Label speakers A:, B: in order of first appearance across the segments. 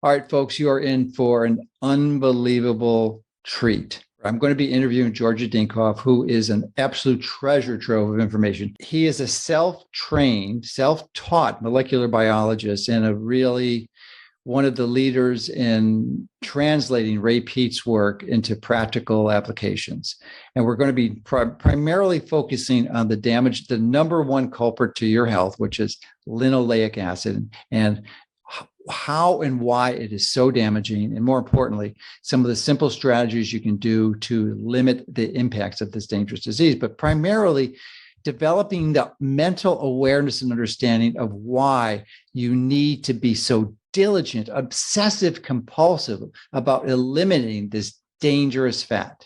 A: All right, folks, you are in for an unbelievable treat. I'm going to be interviewing Georgi Dinkov, who is an absolute treasure trove of information. He is a self-trained, self-taught molecular biologist and a really one of the leaders in translating Ray Peat's work into practical applications. And we're going to be primarily focusing on the damage, the number one culprit to your health, which is linoleic acid, and how and why it is so damaging, and more importantly, some of the simple strategies you can do to limit the impacts of this dangerous disease, but primarily developing the mental awareness and understanding of why you need to be so diligent, obsessive, compulsive about eliminating this dangerous fat.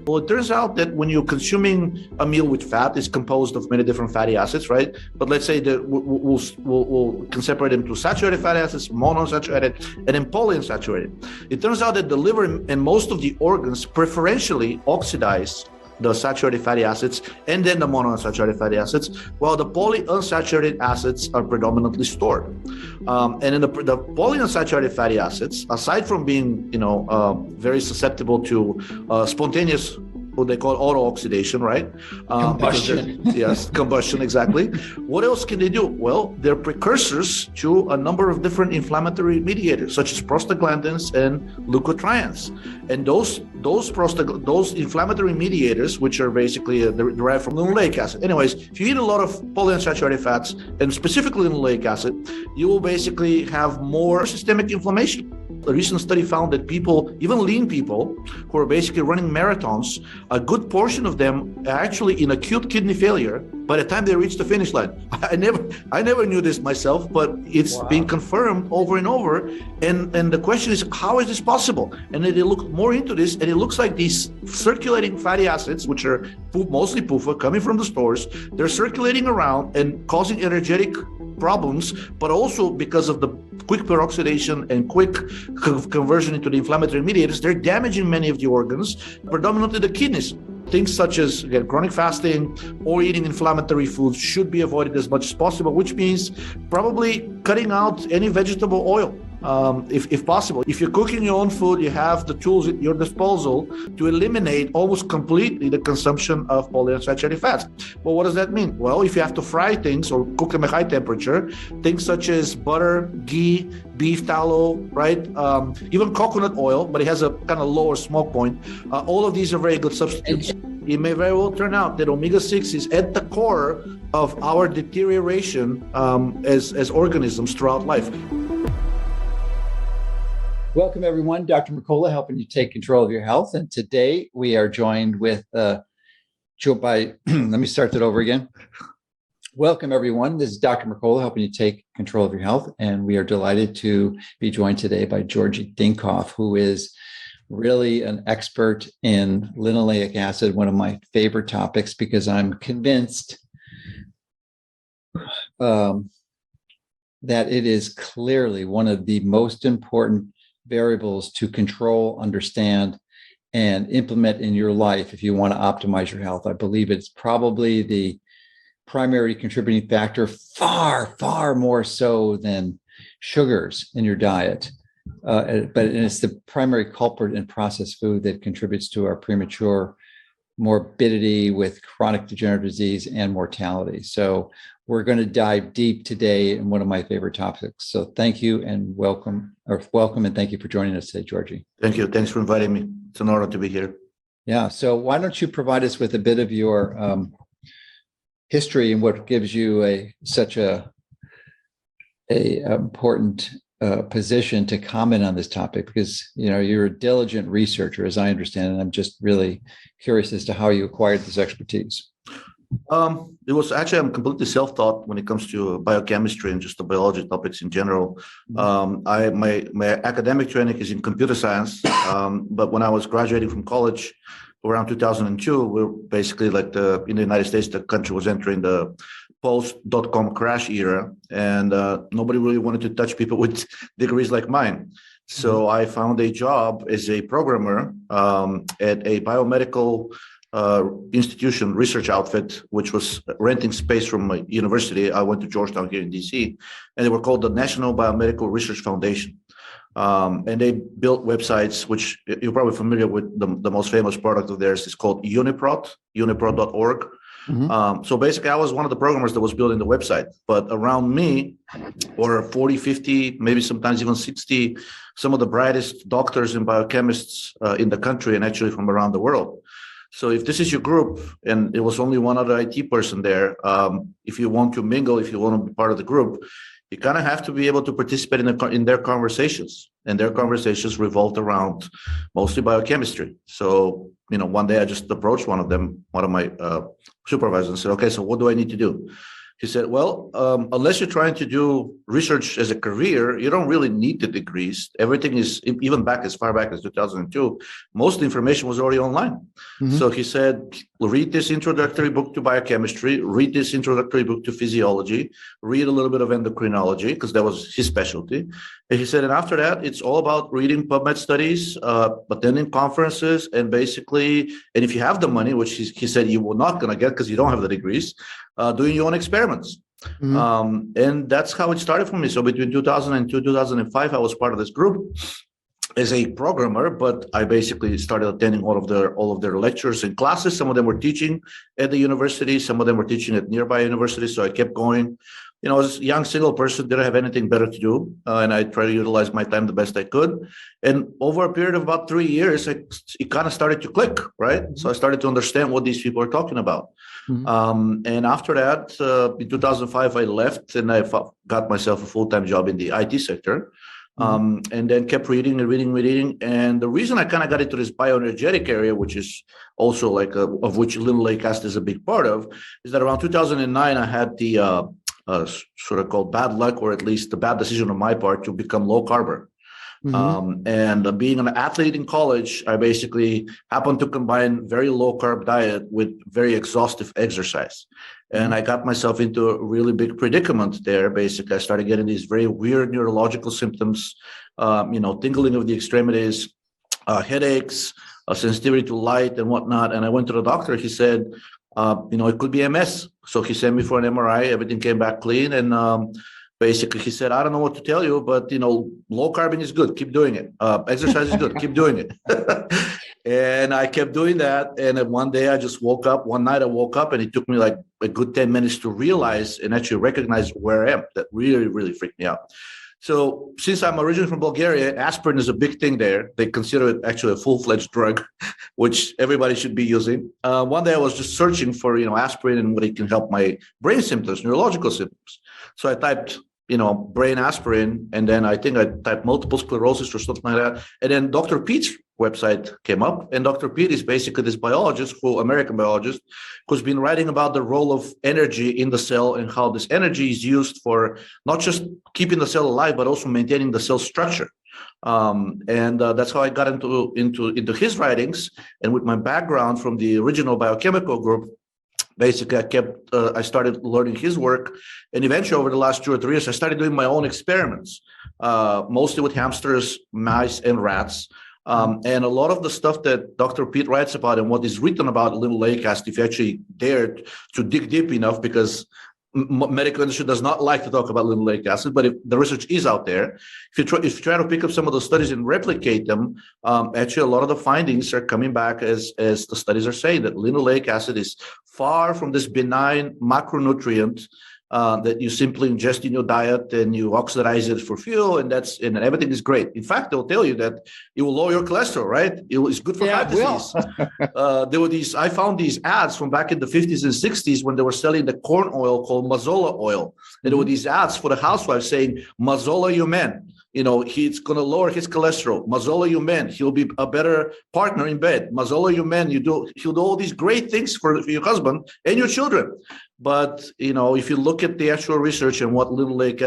B: Well, it turns out that when you're consuming a meal with fat, it's composed of many different fatty acids, right? But let's say that we can separate them to saturated fatty acids, monounsaturated, and then polyunsaturated. It turns out that the liver and most of the organs preferentially oxidize the saturated fatty acids and then the monounsaturated fatty acids, while the polyunsaturated acids are predominantly stored. And in the polyunsaturated fatty acids, aside from being, very susceptible to spontaneous, what they call auto-oxidation, right?
A: Combustion.
B: Yes, combustion, exactly. What else can they do? Well, they're precursors to a number of different inflammatory mediators, such as prostaglandins and leukotrienes. And those inflammatory mediators, which are basically derived from linoleic acid. Anyways, if you eat a lot of polyunsaturated fats, and specifically linoleic acid, you will basically have more systemic inflammation. A recent study found that people, even lean people, who are basically running marathons, a good portion of them are actually in acute kidney failure by the time they reach the finish line. I never knew this myself, but it's been confirmed over and over. And the question is, how is this possible? And then they look more into this, and it looks like these circulating fatty acids, which are mostly PUFA, coming from the stores, they're circulating around and causing energetic problems, but also because of the quick peroxidation and quick conversion into the inflammatory mediators, they're damaging many of the organs, predominantly the kidneys. Things such as, again, chronic fasting or eating inflammatory foods should be avoided as much as possible, which means probably cutting out any vegetable oil. If possible. If you're cooking your own food, you have the tools at your disposal to eliminate almost completely the consumption of polyunsaturated fats. Well, what does that mean? Well, if you have to fry things or cook them at high temperature, things such as butter, ghee, beef tallow, right? Even coconut oil, but it has a kind of lower smoke point. All of these are very good substitutes. It may very well turn out that omega-6 is at the core of our deterioration as organisms throughout life.
A: Welcome, everyone. Dr. Mercola helping you take control of your health. And today we are joined with let me start that over again. Welcome, everyone. This is Dr. Mercola helping you take control of your health. And we are delighted to be joined today by Georgi Dinkov, who is really an expert in linoleic acid, one of my favorite topics, because I'm convinced that it is clearly one of the most important variables to control, understand, and implement in your life if you want to optimize your health. I believe it's probably the primary contributing factor, far more so than sugars in your diet. But it's the primary culprit in processed food that contributes to our premature morbidity with chronic degenerative disease and mortality. So we're going to dive deep today in one of my favorite topics. So thank you and welcome, and thank you for joining us today, Georgi.
B: Thank you. Thanks for inviting me. It's an honor to be here.
A: Yeah. So why don't you provide us with a bit of your history and what gives you such a important position to comment on this topic, because you're a diligent researcher, as I understand, and I'm just really curious as to how you acquired this expertise.
B: It was actually, I'm completely self-taught when it comes to biochemistry and just the biology topics in general. My academic training is in computer science, but when I was graduating from college around 2002, we were basically in the United States, the country was entering the post-dot-com crash era, and nobody really wanted to touch people with degrees like mine. So I found a job as a programmer at a biomedical institution, research outfit, which was renting space from a university. I went to Georgetown here in DC, and they were called the National Biomedical Research Foundation. And they built websites, which you're probably familiar with. The most famous product of theirs is called uniprot.org. So basically, I was one of the programmers that was building the website. But around me were 40, 50, maybe sometimes even 60, some of the brightest doctors and biochemists in the country and actually from around the world. So if this is your group and it was only one other IT person there, if you want to mingle, if you want to be part of the group, you kind of have to be able to participate in their conversations. And their conversations revolved around mostly biochemistry. So, one day I just approached one of my supervisors and said, okay, so what do I need to do? He said, well, unless you're trying to do research as a career, you don't really need the degrees. Everything is, even back as far back as 2002, most of the information was already online. So he said, read this introductory book to biochemistry, read this introductory book to physiology, read a little bit of endocrinology, because that was his specialty. And he said, and after that, it's all about reading PubMed studies, attending conferences, and basically, and if you have the money, which he said you were not going to get because you don't have the degrees, doing your own experiments. And that's how it started for me. So between 2002, 2005, I was part of this group as a programmer, but I basically started attending all of their lectures and classes. Some of them were teaching at the university. Some of them were teaching at nearby universities. So I kept going. As a young single person, didn't have anything better to do. And I tried to utilize my time the best I could. And over a period of about 3 years, it kind of started to click, right? So I started to understand what these people are talking about. And after that, in 2005, I left and I got myself a full-time job in the IT sector. And then kept reading. And the reason I kind of got into this bioenergetic area, which is also of which linoleic acid is a big part of, is that around 2009, I had the sort of called bad luck, or at least the bad decision on my part, to become low carber. And being an athlete in college, I basically happened to combine very low carb diet with very exhaustive exercise. And I got myself into a really big predicament there. Basically, I started getting these very weird neurological symptoms, tingling of the extremities, headaches, sensitivity to light and whatnot. And I went to the doctor. He said, it could be MS. So he sent me for an MRI. Everything came back clean. And basically, he said, I don't know what to tell you, but, low carbon is good. Keep doing it. Exercise is good. Keep doing it. And I kept doing that. And then one day one night I woke up and it took me like a good 10 minutes to realize and actually recognize where I am. That really, really freaked me out. So since I'm originally from Bulgaria, aspirin is a big thing there. They consider it actually a full-fledged drug, which everybody should be using. One day I was just searching for, aspirin and what it can help my brain symptoms, neurological symptoms. So I typed, brain aspirin, and then I think I typed multiple sclerosis or something like that. And then Dr. Pete's website came up, and Dr. Pete is basically this American biologist, who's been writing about the role of energy in the cell and how this energy is used for not just keeping the cell alive, but also maintaining the cell structure. And that's how I got into his writings. And with my background from the original biochemical group, basically, I started learning his work, and eventually, over the last 2 or 3 years, I started doing my own experiments, mostly with hamsters, mice, and rats. And a lot of the stuff that Dr. Pete writes about and what is written about linoleic acid, if you actually dared to dig deep enough, because medical industry does not like to talk about linoleic acid, but if the research is out there, if you try to pick up some of those studies and replicate them, actually a lot of the findings are coming back as the studies are saying that linoleic acid is far from this benign macronutrient that you simply ingest in your diet and you oxidize it for fuel, and everything is great. In fact, they'll tell you that it will lower your cholesterol, right? It's good for heart disease. I found these ads from back in the 50s and 60s when they were selling the corn oil called Mazola oil. And there were these ads for the housewives saying, Mazola your man. He's going to lower his cholesterol. Mazola your man. He'll be a better partner in bed. Mazola your man. He'll do all these great things for your husband and your children. But, if you look at the actual research and what linoleic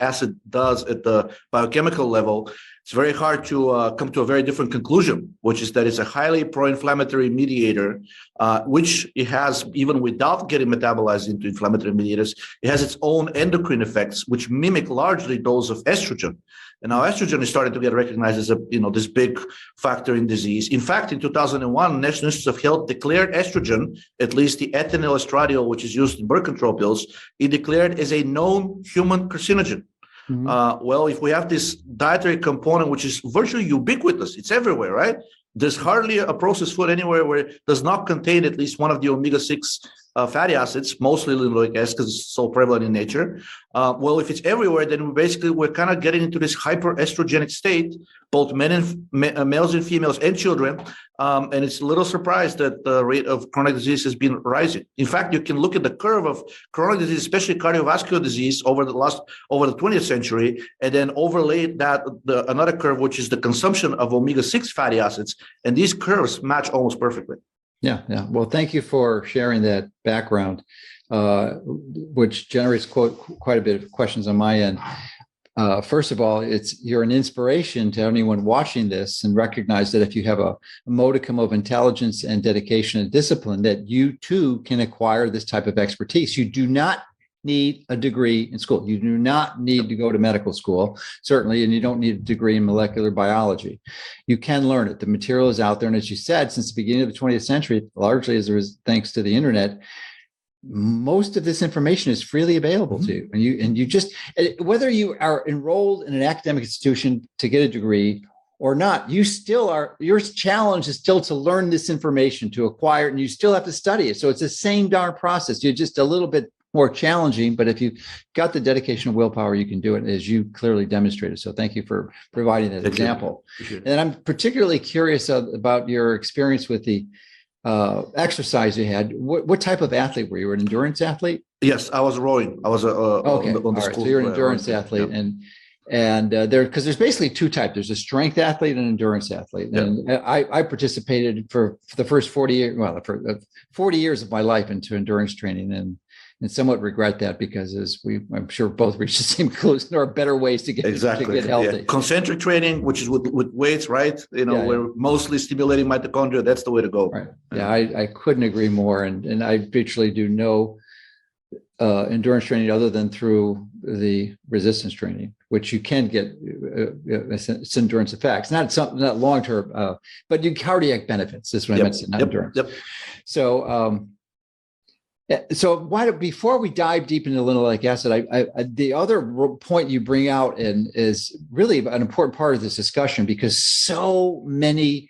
B: acid does at the biochemical level, it's very hard to come to a very different conclusion, which is that it's a highly pro-inflammatory mediator, which it has, even without getting metabolized into inflammatory mediators, it has its own endocrine effects, which mimic largely those of estrogen. And now estrogen is starting to get recognized as this big factor in disease. In fact, in 2001, National Institute of Health declared estrogen, at least the ethinyl estradiol, which is used in birth control pills, it declared as a known human carcinogen. Well, if we have this dietary component, which is virtually ubiquitous, it's everywhere, right? There's hardly a processed food anywhere where it does not contain at least one of the omega-6 fatty acids, mostly linoleic acid because it's so prevalent in nature. Well, if it's everywhere, then we're kind of getting into this hyperestrogenic state, both males and females and children. And it's a little surprised that the rate of chronic disease has been rising. In fact, you can look at the curve of chronic disease, especially cardiovascular disease, over the 20th century, and then overlay that another curve, which is the consumption of omega-6 fatty acids, and these curves match almost perfectly.
A: Yeah. Well, thank you for sharing that background, which generates quite a bit of questions on my end. First of all, you're an inspiration to anyone watching this, and recognize that if you have a modicum of intelligence and dedication and discipline, that you too can acquire this type of expertise. You do not need a degree in school. You do not need to go to medical school, certainly, and you don't need a degree in molecular biology. You can learn it. The material is out there. And as you said, since the beginning of the 20th century, largely thanks to the internet, most of this information is freely available to you. And you just, whether you are enrolled in an academic institution to get a degree or not, you still are, your challenge is still to learn this information, to acquire it, and you still have to study it. So it's the same darn process. You're just a little bit more challenging, but if you got the dedication and willpower, you can do it, as you clearly demonstrated. So thank you for providing that example. And I'm particularly curious about your experience with the exercise you had. What type of athlete were you? An endurance athlete?
B: Yes, I was rowing. I was
A: okay.
B: On the school.
A: So you're an endurance athlete, and because there's basically two types. There's a strength athlete and an endurance athlete. And I participated for the first 40 years, for 40 years of my life into endurance training, and somewhat regret that, because I'm sure both reached the same conclusion. There are better ways to get healthy.
B: Yeah. Concentric training, which is with weights, right? We're mostly stimulating mitochondria. That's the way to go.
A: Right. Yeah, I couldn't agree more. And I virtually do no endurance training other than through the resistance training, which you can get it's endurance effects, not long term, but you cardiac benefits. This is what I meant, not endurance. So before we dive deep into linoleic acid, the other point you bring out is really an important part of this discussion, because so many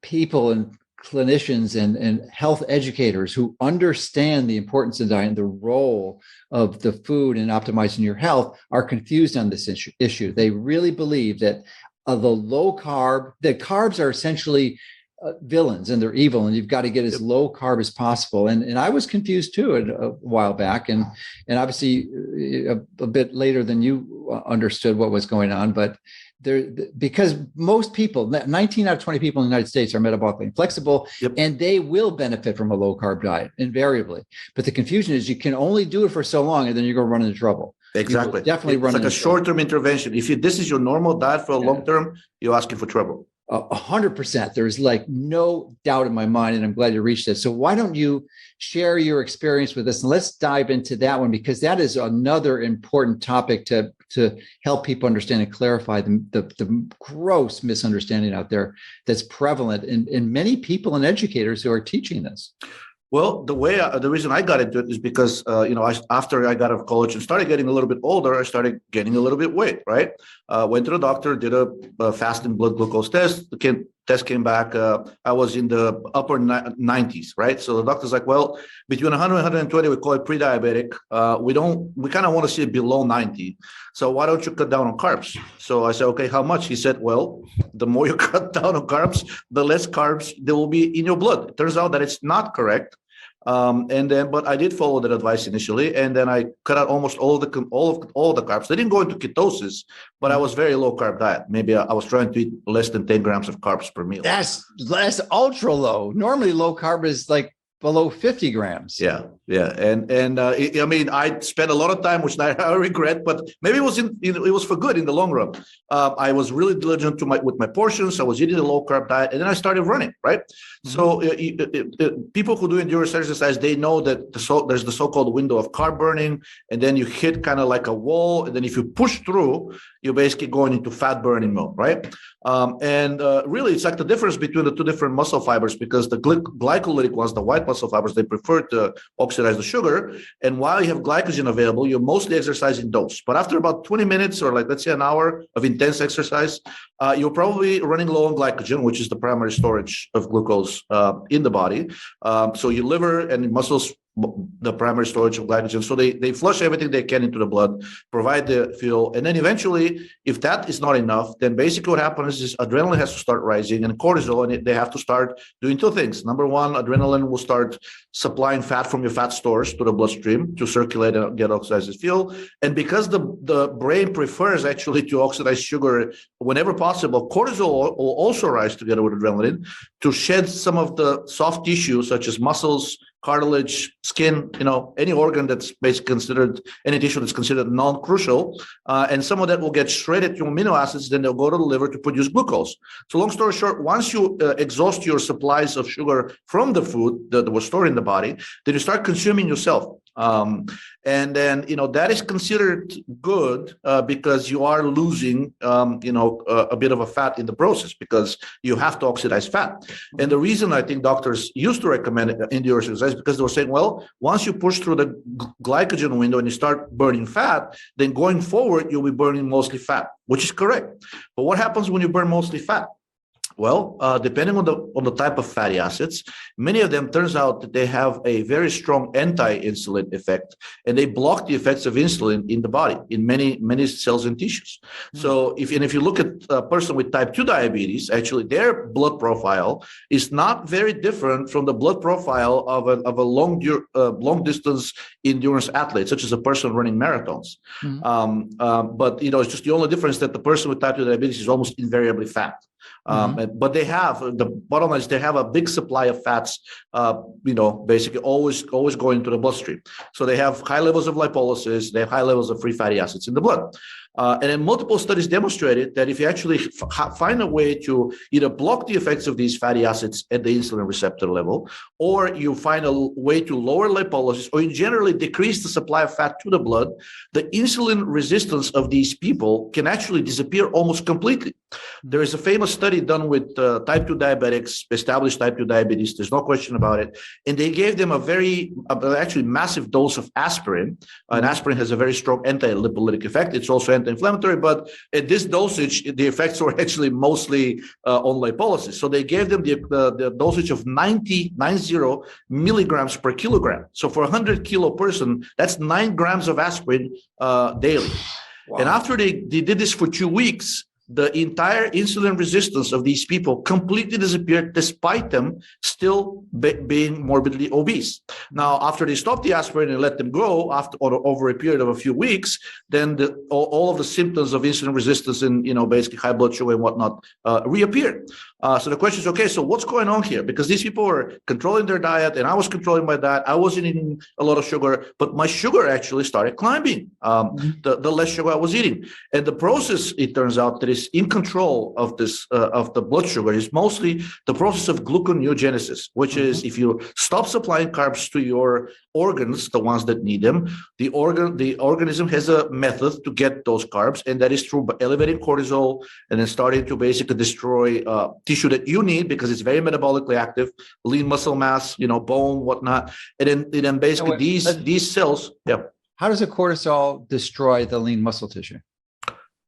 A: people and clinicians and health educators who understand the importance of diet and the role of the food in optimizing your health are confused on this issue. They really believe that the carbs are essentially villains, and they're evil, and you've got to get as low carb as possible. And I was confused too a while back, and obviously a bit later than you understood what was going on. But because most people, 19 out of 20 people in the United States, are metabolically inflexible, and they will benefit from a low carb diet invariably. But the confusion is you can only do it for so long, and then you're going to run into trouble.
B: Exactly.
A: Definitely run into trouble.
B: It's like a short-term intervention. If this is your normal diet for a long term, you're asking for trouble.
A: 100%. There's like no doubt in my mind, and I'm glad you reached this. So why don't you share your experience with us, and let's dive into that one, because that is another important topic to help people understand and clarify the gross misunderstanding out there that's prevalent in many people and educators who are teaching this.
B: Well, the reason I got into it is because, after I got out of college and started getting a little bit older, I started gaining a little bit weight, right? Went to the doctor, did a fasting blood glucose test. The test came back. I was in the upper 90s, right? So the doctor's like, well, between 100 and 120, we call it pre-diabetic. We kind of want to see it below 90. So why don't you cut down on carbs? So I said, okay, how much? He said, well, the more you cut down on carbs, the less carbs there will be in your blood. It turns out that it's not correct. But I did follow that advice initially, and then I cut out almost all the carbs. I didn't go into ketosis, but I was very low carb diet. Maybe I was trying to eat less than 10 grams of carbs per meal.
A: That's ultra low. Normally, low carb is like below 50 grams.
B: Yeah. I mean, I spent a lot of time, which I regret, but maybe it was for good in the long run. I was really diligent with my portions. I was eating a low carb diet, and then I started running. Right. Mm-hmm. So people who do endurance exercise, they know that there's the so-called window of carb burning, and then you hit kind of like a wall, and then if you push through, you're basically going into fat burning mode, right? Really, it's like the difference between the two different muscle fibers, because the glycolytic ones, the white muscle fibers, they prefer to oxidize the sugar. And while you have glycogen available, you're mostly exercising those. But after about 20 minutes or like, let's say an hour of intense exercise, you're probably running low on glycogen, which is the primary storage of glucose in the body. So your liver and muscles, the primary storage of glycogen. So they flush everything they can into the blood, provide the fuel. And then eventually, if that is not enough, then basically what happens is adrenaline has to start rising and cortisol, and they have to start doing two things. Number one, adrenaline will start supplying fat from your fat stores to the bloodstream to circulate and get oxidized as fuel. And because the brain prefers actually to oxidize sugar whenever possible, cortisol will also rise together with adrenaline to shed some of the soft tissue, such as muscles, cartilage, skin, any organ that's basically considered, any tissue that's considered non-crucial, and some of that will get shredded to amino acids, then they'll go to the liver to produce glucose. So long story short, once you exhaust your supplies of sugar from the food that was stored in the body, then you start consuming yourself. And then, that is considered good because you are losing, a bit of a fat in the process, because you have to oxidize fat. And the reason I think doctors used to recommend endurance exercise, because they were saying, well, once you push through the glycogen window and you start burning fat, then going forward, you'll be burning mostly fat, which is correct. But what happens when you burn mostly fat? Well, depending on the type of fatty acids, many of them turns out that they have a very strong anti-insulin effect, and they block the effects of insulin in the body in many cells and tissues. So if you look at a person with type 2 diabetes, actually their blood profile is not very different from the blood profile of a long distance endurance athlete, such as a person running marathons. But it's just the only difference that the person with type 2 diabetes is almost invariably fat. But the bottom line is they have a big supply of fats, basically always going to the bloodstream. So they have high levels of lipolysis, they have high levels of free fatty acids in the blood. And then multiple studies demonstrated that if you actually find a way to either block the effects of these fatty acids at the insulin receptor level, or you find a way to lower lipolysis, or you generally decrease the supply of fat to the blood, the insulin resistance of these people can actually disappear almost completely. There is a famous study done with type 2 diabetics, established type 2 diabetes, there's no question about it. And they gave them actually massive dose of aspirin. And aspirin has a very strong anti-lipolytic effect. It's also anti-inflammatory, but at this dosage, the effects were actually mostly on lipolysis. So they gave them the dosage of 90 milligrams per kilogram. So for a 100 kilo person, that's 9 grams of aspirin daily. Wow. And after they did this for 2 weeks, the entire insulin resistance of these people completely disappeared, despite them still being morbidly obese. Now, after they stopped the aspirin and let them go over a period of a few weeks, then all of the symptoms of insulin resistance and basically high blood sugar and whatnot reappeared. So the question is, okay, so what's going on here? Because these people were controlling their diet, and I was controlling my diet. I wasn't eating a lot of sugar, but my sugar actually started climbing. The less sugar I was eating, and the process, it turns out, that is in control of this of the blood sugar is mostly the process of gluconeogenesis, which is if you stop supplying carbs to your organs, the ones that need them, the organism has a method to get those carbs, and that is through elevating cortisol and then starting to basically destroy tissue that you need because it's very metabolically active, lean muscle mass, bone, whatnot, and then basically these cells. Yeah.
A: How does the cortisol destroy the lean muscle tissue?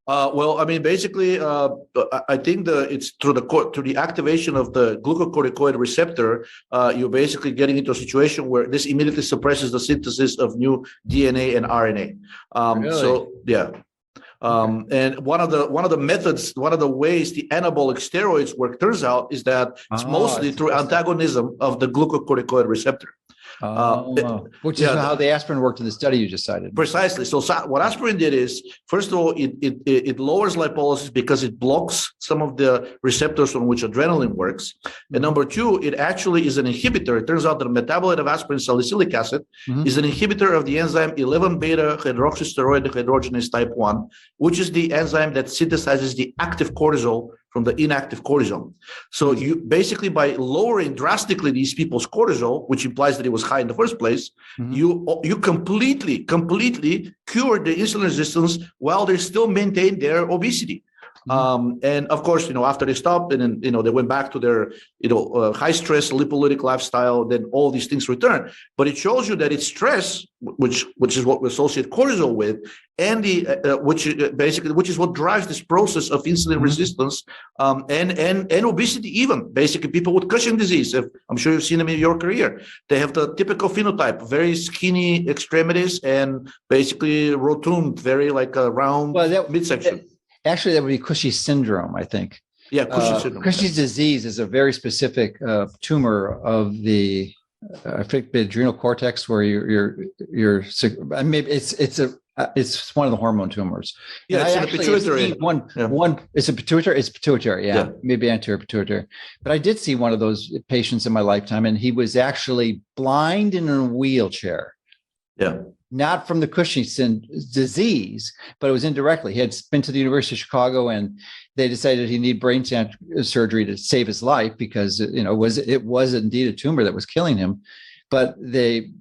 B: Well, I mean, basically, I think it's through the activation of the glucocorticoid receptor, you're basically getting into a situation where this immediately suppresses the synthesis of new DNA and RNA.
A: Really?
B: So, yeah. And one of the methods, one of the ways the anabolic steroids work, turns out, is that it's mostly through antagonism of the glucocorticoid receptor.
A: Which is how the aspirin worked in the study you just cited.
B: Precisely. So what aspirin did is, first of all, it lowers lipolysis because it blocks some of the receptors on which adrenaline works. And number two, it actually is an inhibitor. It turns out that the metabolite of aspirin, salicylic acid, is an inhibitor of the enzyme 11-beta hydroxysteroid dehydrogenase type 1, which is the enzyme that synthesizes the active cortisol from the inactive cortisol. So you basically, by lowering drastically these people's cortisol, which implies that it was high in the first place, you completely cured the insulin resistance while they still maintain their obesity. And of course, after they stopped and then, they went back to their, high stress lipolytic lifestyle, then all these things return. But it shows you that it's stress, which is what we associate cortisol with, and which is what drives this process of insulin resistance, and obesity. Even basically people with Cushing disease, I'm sure you've seen them in your career, they have the typical phenotype, very skinny extremities and basically rotund, very like a round midsection.
A: Actually, that would be Cushing's syndrome, I think.
B: Yeah, Cushing's syndrome.
A: Cushing's disease is a very specific tumor of the, I think, the adrenal cortex, where maybe it's one of the hormone tumors.
B: Yeah, it's a pituitary.
A: It's a pituitary. It's pituitary. Yeah, maybe anterior pituitary. But I did see one of those patients in my lifetime, and he was actually blind and in a wheelchair.
B: Yeah.
A: Not from the Cushing's disease, but it was indirectly. He had been to the University of Chicago, and they decided he needed brain surgery to save his life because it was indeed a tumor that was killing him. But they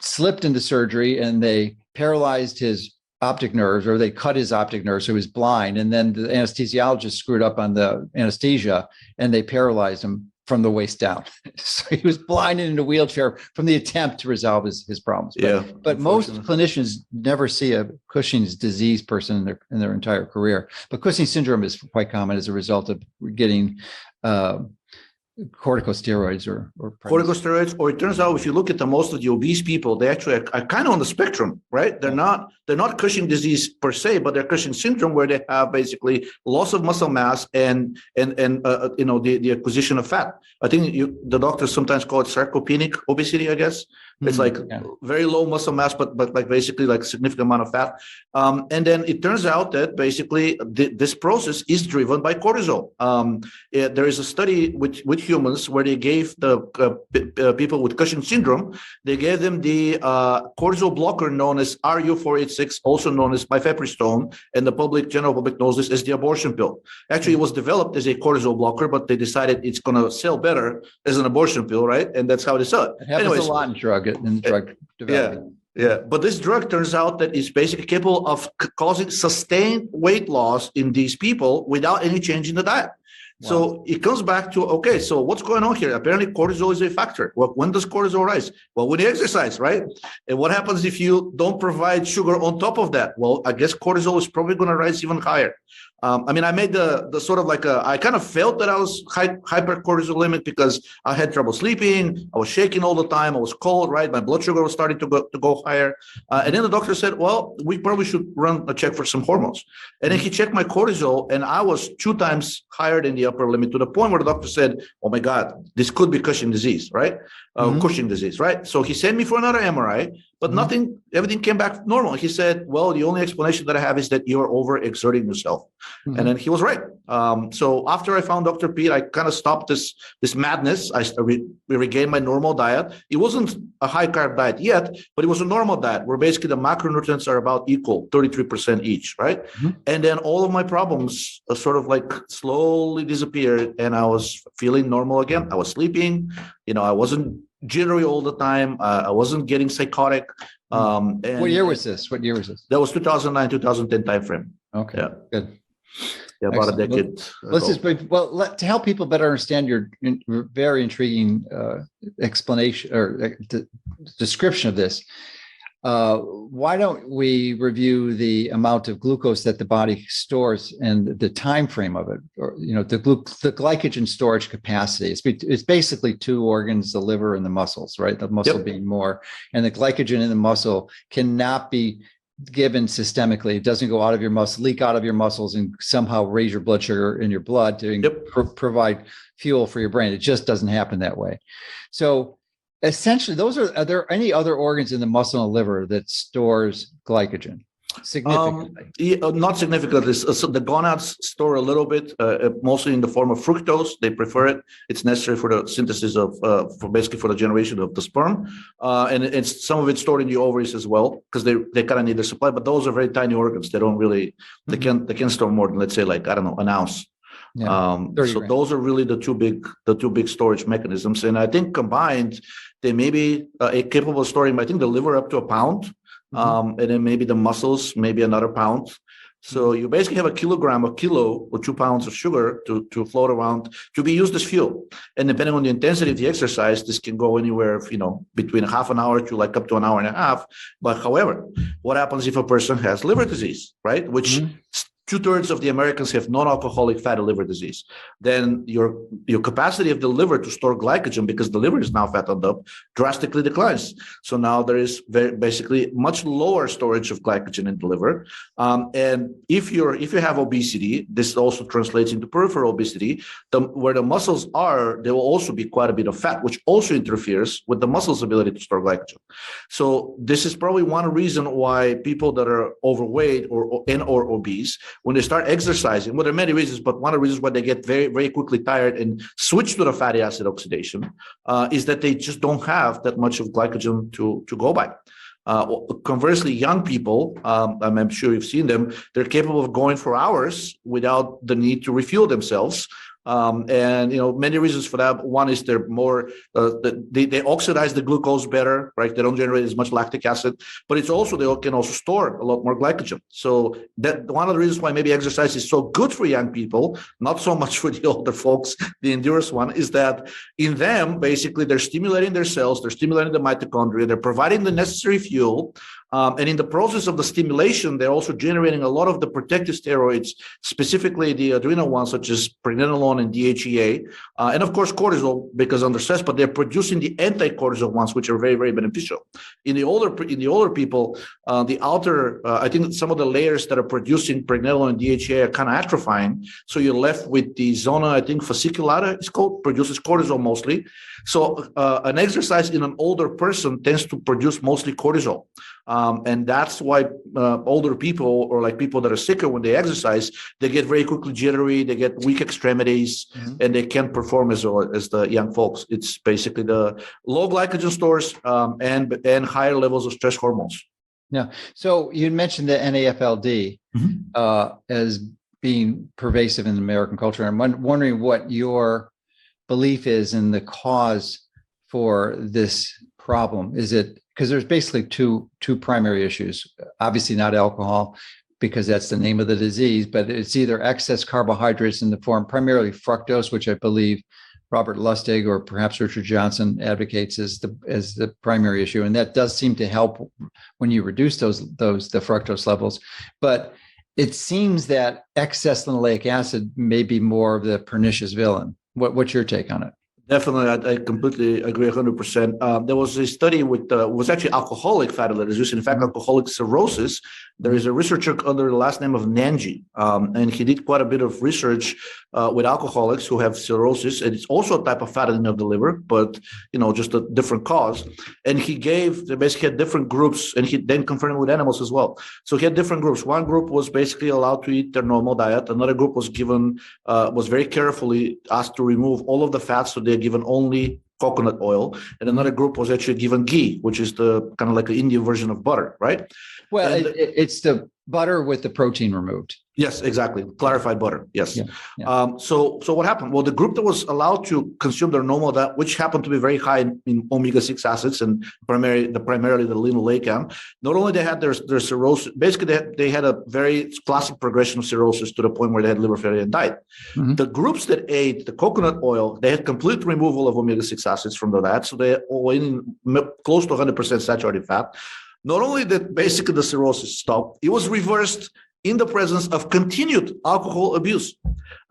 A: slipped into surgery and they paralyzed his optic nerves, or they cut his optic nerves, so he was blind. And then the anesthesiologist screwed up on the anesthesia, and they paralyzed him from the waist down. So he was blind and in a wheelchair from the attempt to resolve his problems. But most clinicians never see a Cushing's disease person in their entire career. But Cushing's syndrome is quite common as a result of getting corticosteroids or
B: corticosteroids. Or it turns out, if you look at most of the obese people, they actually are kind of on the spectrum, right? They're not Cushing disease per se, but they're Cushing syndrome, where they have basically loss of muscle mass and the acquisition of fat. I think the doctors sometimes call it sarcopenic obesity, I guess. It's like very low muscle mass, but like basically like significant amount of fat. And then it turns out that basically this process is driven by cortisol. There is a study with humans where they gave the people with Cushing syndrome, they gave them the cortisol blocker known as RU486, also known as mifepristone, and the general public knows this as the abortion pill. Actually, it was developed as a cortisol blocker, but they decided it's going to sell better as an abortion pill, right? And that's how they sell it.
A: It happens a lot in drug development.
B: Yeah. But this drug turns out that it's basically capable of causing sustained weight loss in these people without any change in the diet. Wow. So it comes back to, okay, so what's going on here? Apparently cortisol is a factor. Well, when does cortisol rise? Well, when you exercise, right? And what happens if you don't provide sugar on top of that? Well, I guess cortisol is probably going to rise even higher. I made the sort of like I kind of felt that I was hypercortisolemic because I had trouble sleeping. I was shaking all the time. I was cold, right? My blood sugar was starting to go higher. And then the doctor said, well, we probably should run a check for some hormones. And then he checked my cortisol, and I was 2 times higher than the upper limit, to the point where the doctor said, oh my God, this could be Cushing disease, right? Cushing disease, right? So he sent me for another MRI, but everything came back normal. He said, well, the only explanation that I have is that you're overexerting yourself. And then he was right. So after I found Dr. Pete, I kind of stopped this madness. I regained my normal diet. It wasn't a high carb diet yet, but it was a normal diet where basically the macronutrients are about equal, 33% each, right? And then all of my problems sort of like slowly disappeared, and I was feeling normal again. I was sleeping, I wasn't jittery all the time. I wasn't getting psychotic.
A: And what year was this?
B: That was 2009, 2010 timeframe.
A: Okay,
B: yeah.
A: Good.
B: Yeah, about a decade.
A: To help people better understand your very intriguing explanation or description of this, why don't we review the amount of glucose that the body stores and the time frame of it, or the glycogen storage capacity? It's basically 2 organs, the liver and the muscles, right? The muscle being more, and the glycogen in the muscle cannot be given systemically. It doesn't go out of your muscle, leak out of your muscles, and somehow raise your blood sugar in your blood to provide fuel for your brain. It just doesn't happen that way. So essentially, are there any other organs in the muscle and liver that stores glycogen significantly?
B: Not significantly. So the gonads store a little bit, mostly in the form of fructose. They prefer it. It's necessary for the synthesis of, for the generation of the sperm, and it's some of it's stored in the ovaries as well because they kind of need their supply. But those are very tiny organs. They don't really they can store more than, let's say, like, I don't know, an ounce.
A: Yeah,
B: So those are really the two big storage mechanisms, and I think combined they may be capable of storing, I think, the liver up to a pound, and then maybe the muscles maybe another pound. So you basically have a kilo or 2 pounds of sugar to float around to be used as fuel. And depending on the intensity of the exercise, this can go anywhere, between half an hour to like up to an hour and a half. But however, what happens if a person has liver disease, right? Which 2/3 of the Americans have non-alcoholic fatty liver disease. Then your capacity of the liver to store glycogen, because the liver is now fattened up, drastically declines. So now there is basically much lower storage of glycogen in the liver. And if you have obesity, this also translates into peripheral obesity. Where the muscles are, there will also be quite a bit of fat, which also interferes with the muscle's ability to store glycogen. So this is probably one reason why people that are overweight or obese, when they start exercising, well, there are many reasons, but one of the reasons why they get very, very quickly tired and switch to the fatty acid oxidation is that they just don't have that much of glycogen to go by. Conversely, young people, I'm sure you've seen them, they're capable of going for hours without the need to refuel themselves. And many reasons for that. One is they're more they oxidize the glucose better, right? They don't generate as much lactic acid, but it's also they can also store a lot more glycogen. So that one of the reasons why maybe exercise is so good for young people, not so much for the older folks, the endurance one, is that in them basically they're stimulating their cells, they're stimulating the mitochondria, they're providing the necessary fuel. And in the process of the stimulation, they're also generating a lot of the protective steroids, specifically the adrenal ones, such as pregnenolone and DHEA, and of course cortisol, because under stress. But they're producing the anti-cortisol ones, which are very, very beneficial. In the older people, the outer, I think some of the layers that are producing pregnenolone and DHEA are kind of atrophying. So you're left with the zona, I think fasciculata, it's called, produces cortisol mostly. So an exercise in an older person tends to produce mostly cortisol. And that's why older people, or like people that are sicker, when they exercise, they get very quickly jittery, they get weak extremities, and they can't perform as well as the young folks. It's basically the low glycogen stores and higher levels of stress hormones.
A: Yeah. So you mentioned the NAFLD as being pervasive in American culture. I'm wondering what your belief is in the cause for this problem. Is it because there's basically two primary issues? Obviously not alcohol, because that's the name of the disease, but it's either excess carbohydrates in the form primarily fructose, which I believe Robert Lustig or perhaps Richard Johnson advocates as the primary issue, and that does seem to help when you reduce the fructose levels. But it seems that excess linoleic acid may be more of the pernicious villain. What's your take on it?
B: Definitely, I completely agree 100%. There was a study with was actually alcoholic fatty liver disease. In fact, alcoholic cirrhosis. There is a researcher under the last name of Nanji, and he did quite a bit of research with alcoholics who have cirrhosis, and it's also a type of fattening of the liver, but just a different cause. And they basically had different groups, and he then confirmed with animals as well. So he had different groups. One group was basically allowed to eat their normal diet. Another group was was very carefully asked to remove all of the fats, so they're given only coconut oil. And another group was actually given ghee, which is the kind of like an Indian version of butter, right?
A: Well, it's the butter with the protein removed.
B: Yes, exactly. Clarified butter. Yes.
A: Yeah.
B: So what happened? Well, the group that was allowed to consume their normal diet, which happened to be very high in omega-6 acids and primarily the linoleic acid, not only they had their cirrhosis, basically they had a very classic progression of cirrhosis to the point where they had liver failure and died. The groups that ate the coconut oil, they had complete removal of omega-6 acids from the diet, so they were in close to 100% saturated fat. Not only that, basically the cirrhosis stopped, it was reversed in the presence of continued alcohol abuse.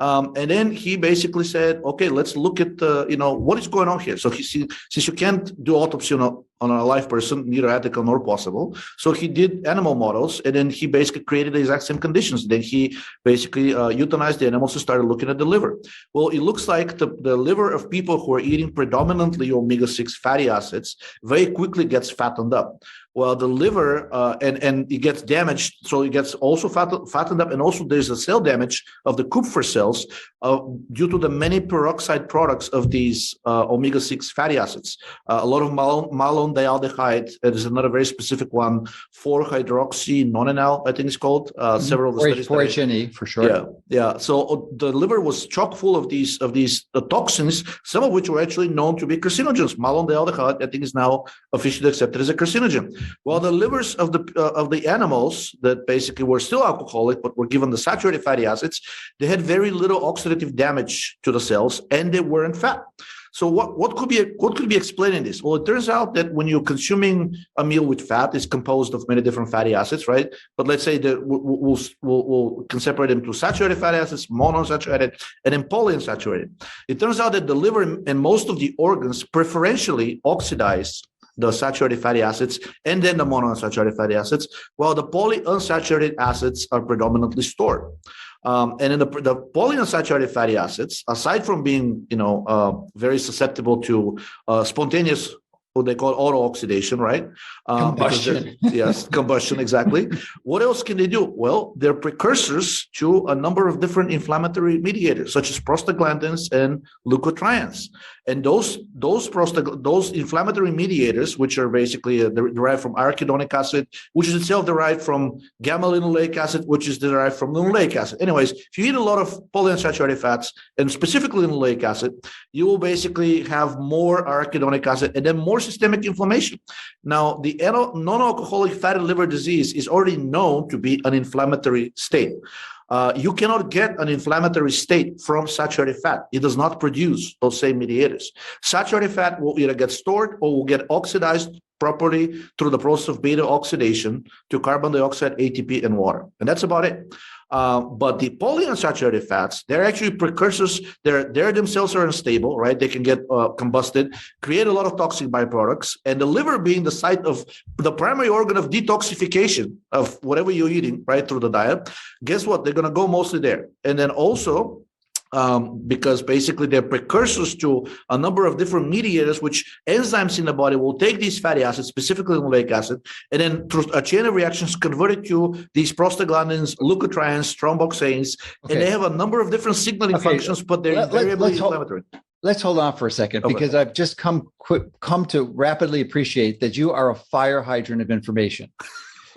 B: And then he basically said, okay, let's look at what is going on here. So since you can't do autopsy on a live person, neither ethical nor possible, so he did animal models, and then he basically created the exact same conditions. Then he basically euthanized the animals and started looking at the liver. Well, it looks like the liver of people who are eating predominantly omega-6 fatty acids very quickly gets fattened up. Well, the liver and it gets damaged, so it gets also fattened up, and also there's a cell damage of the Kupffer cells due to the many peroxide products of these omega-6 fatty acids. A lot of malondialdehyde, there's another very specific one, 4-hydroxy-nonenal, I think it's called. Several of the studies.
A: 4-HNE for sure.
B: Yeah. So the liver was chock full of these toxins, some of which were actually known to be carcinogens. Malondialdehyde, I think, is now officially accepted as a carcinogen. Well, the livers of the animals that basically were still alcoholic but were given the saturated fatty acids, they had very little oxidative damage to the cells, and they weren't fat. So what could be explaining this? Well, it turns out that when you're consuming a meal with fat, it's composed of many different fatty acids, right? But let's say that we'll can separate them to saturated fatty acids, monounsaturated, and then polyunsaturated. It turns out that the liver and most of the organs preferentially oxidize the saturated fatty acids and then the monounsaturated fatty acids, while the polyunsaturated acids are predominantly stored. And in the polyunsaturated fatty acids, aside from being very susceptible to spontaneous, what they call auto-oxidation, right?
A: Combustion.
B: Yes, combustion, exactly. What else can they do? Well, they're precursors to a number of different inflammatory mediators, such as prostaglandins and leukotrienes. And those inflammatory mediators, which are basically derived from arachidonic acid, which is itself derived from gamma-linoleic acid, which is derived from linoleic acid. Anyways, if you eat a lot of polyunsaturated fats, and specifically linoleic acid, you will basically have more arachidonic acid and then more systemic inflammation. Now, the non-alcoholic fatty liver disease is already known to be an inflammatory state. You cannot get an inflammatory state from saturated fat. It does not produce those same mediators. Saturated fat will either get stored or will get oxidized properly through the process of beta oxidation to carbon dioxide, ATP, and water. And that's about it. But the polyunsaturated fats, they're actually precursors. They themselves are unstable, right? They can get combusted, create a lot of toxic byproducts. And the liver being the site of the primary organ of detoxification of whatever you're eating, right, through the diet, guess what? They're going to go mostly there. And then also, because basically they're precursors to a number of different mediators, which enzymes in the body will take these fatty acids, specifically linoleic acid, and then through a chain of reactions convert it to these prostaglandins, leukotrienes, thromboxanes, and they have a number of different signaling functions, but they're invariably inflammatory.
A: Let's hold on for a second, because I've just come to rapidly appreciate that you are a fire hydrant of information.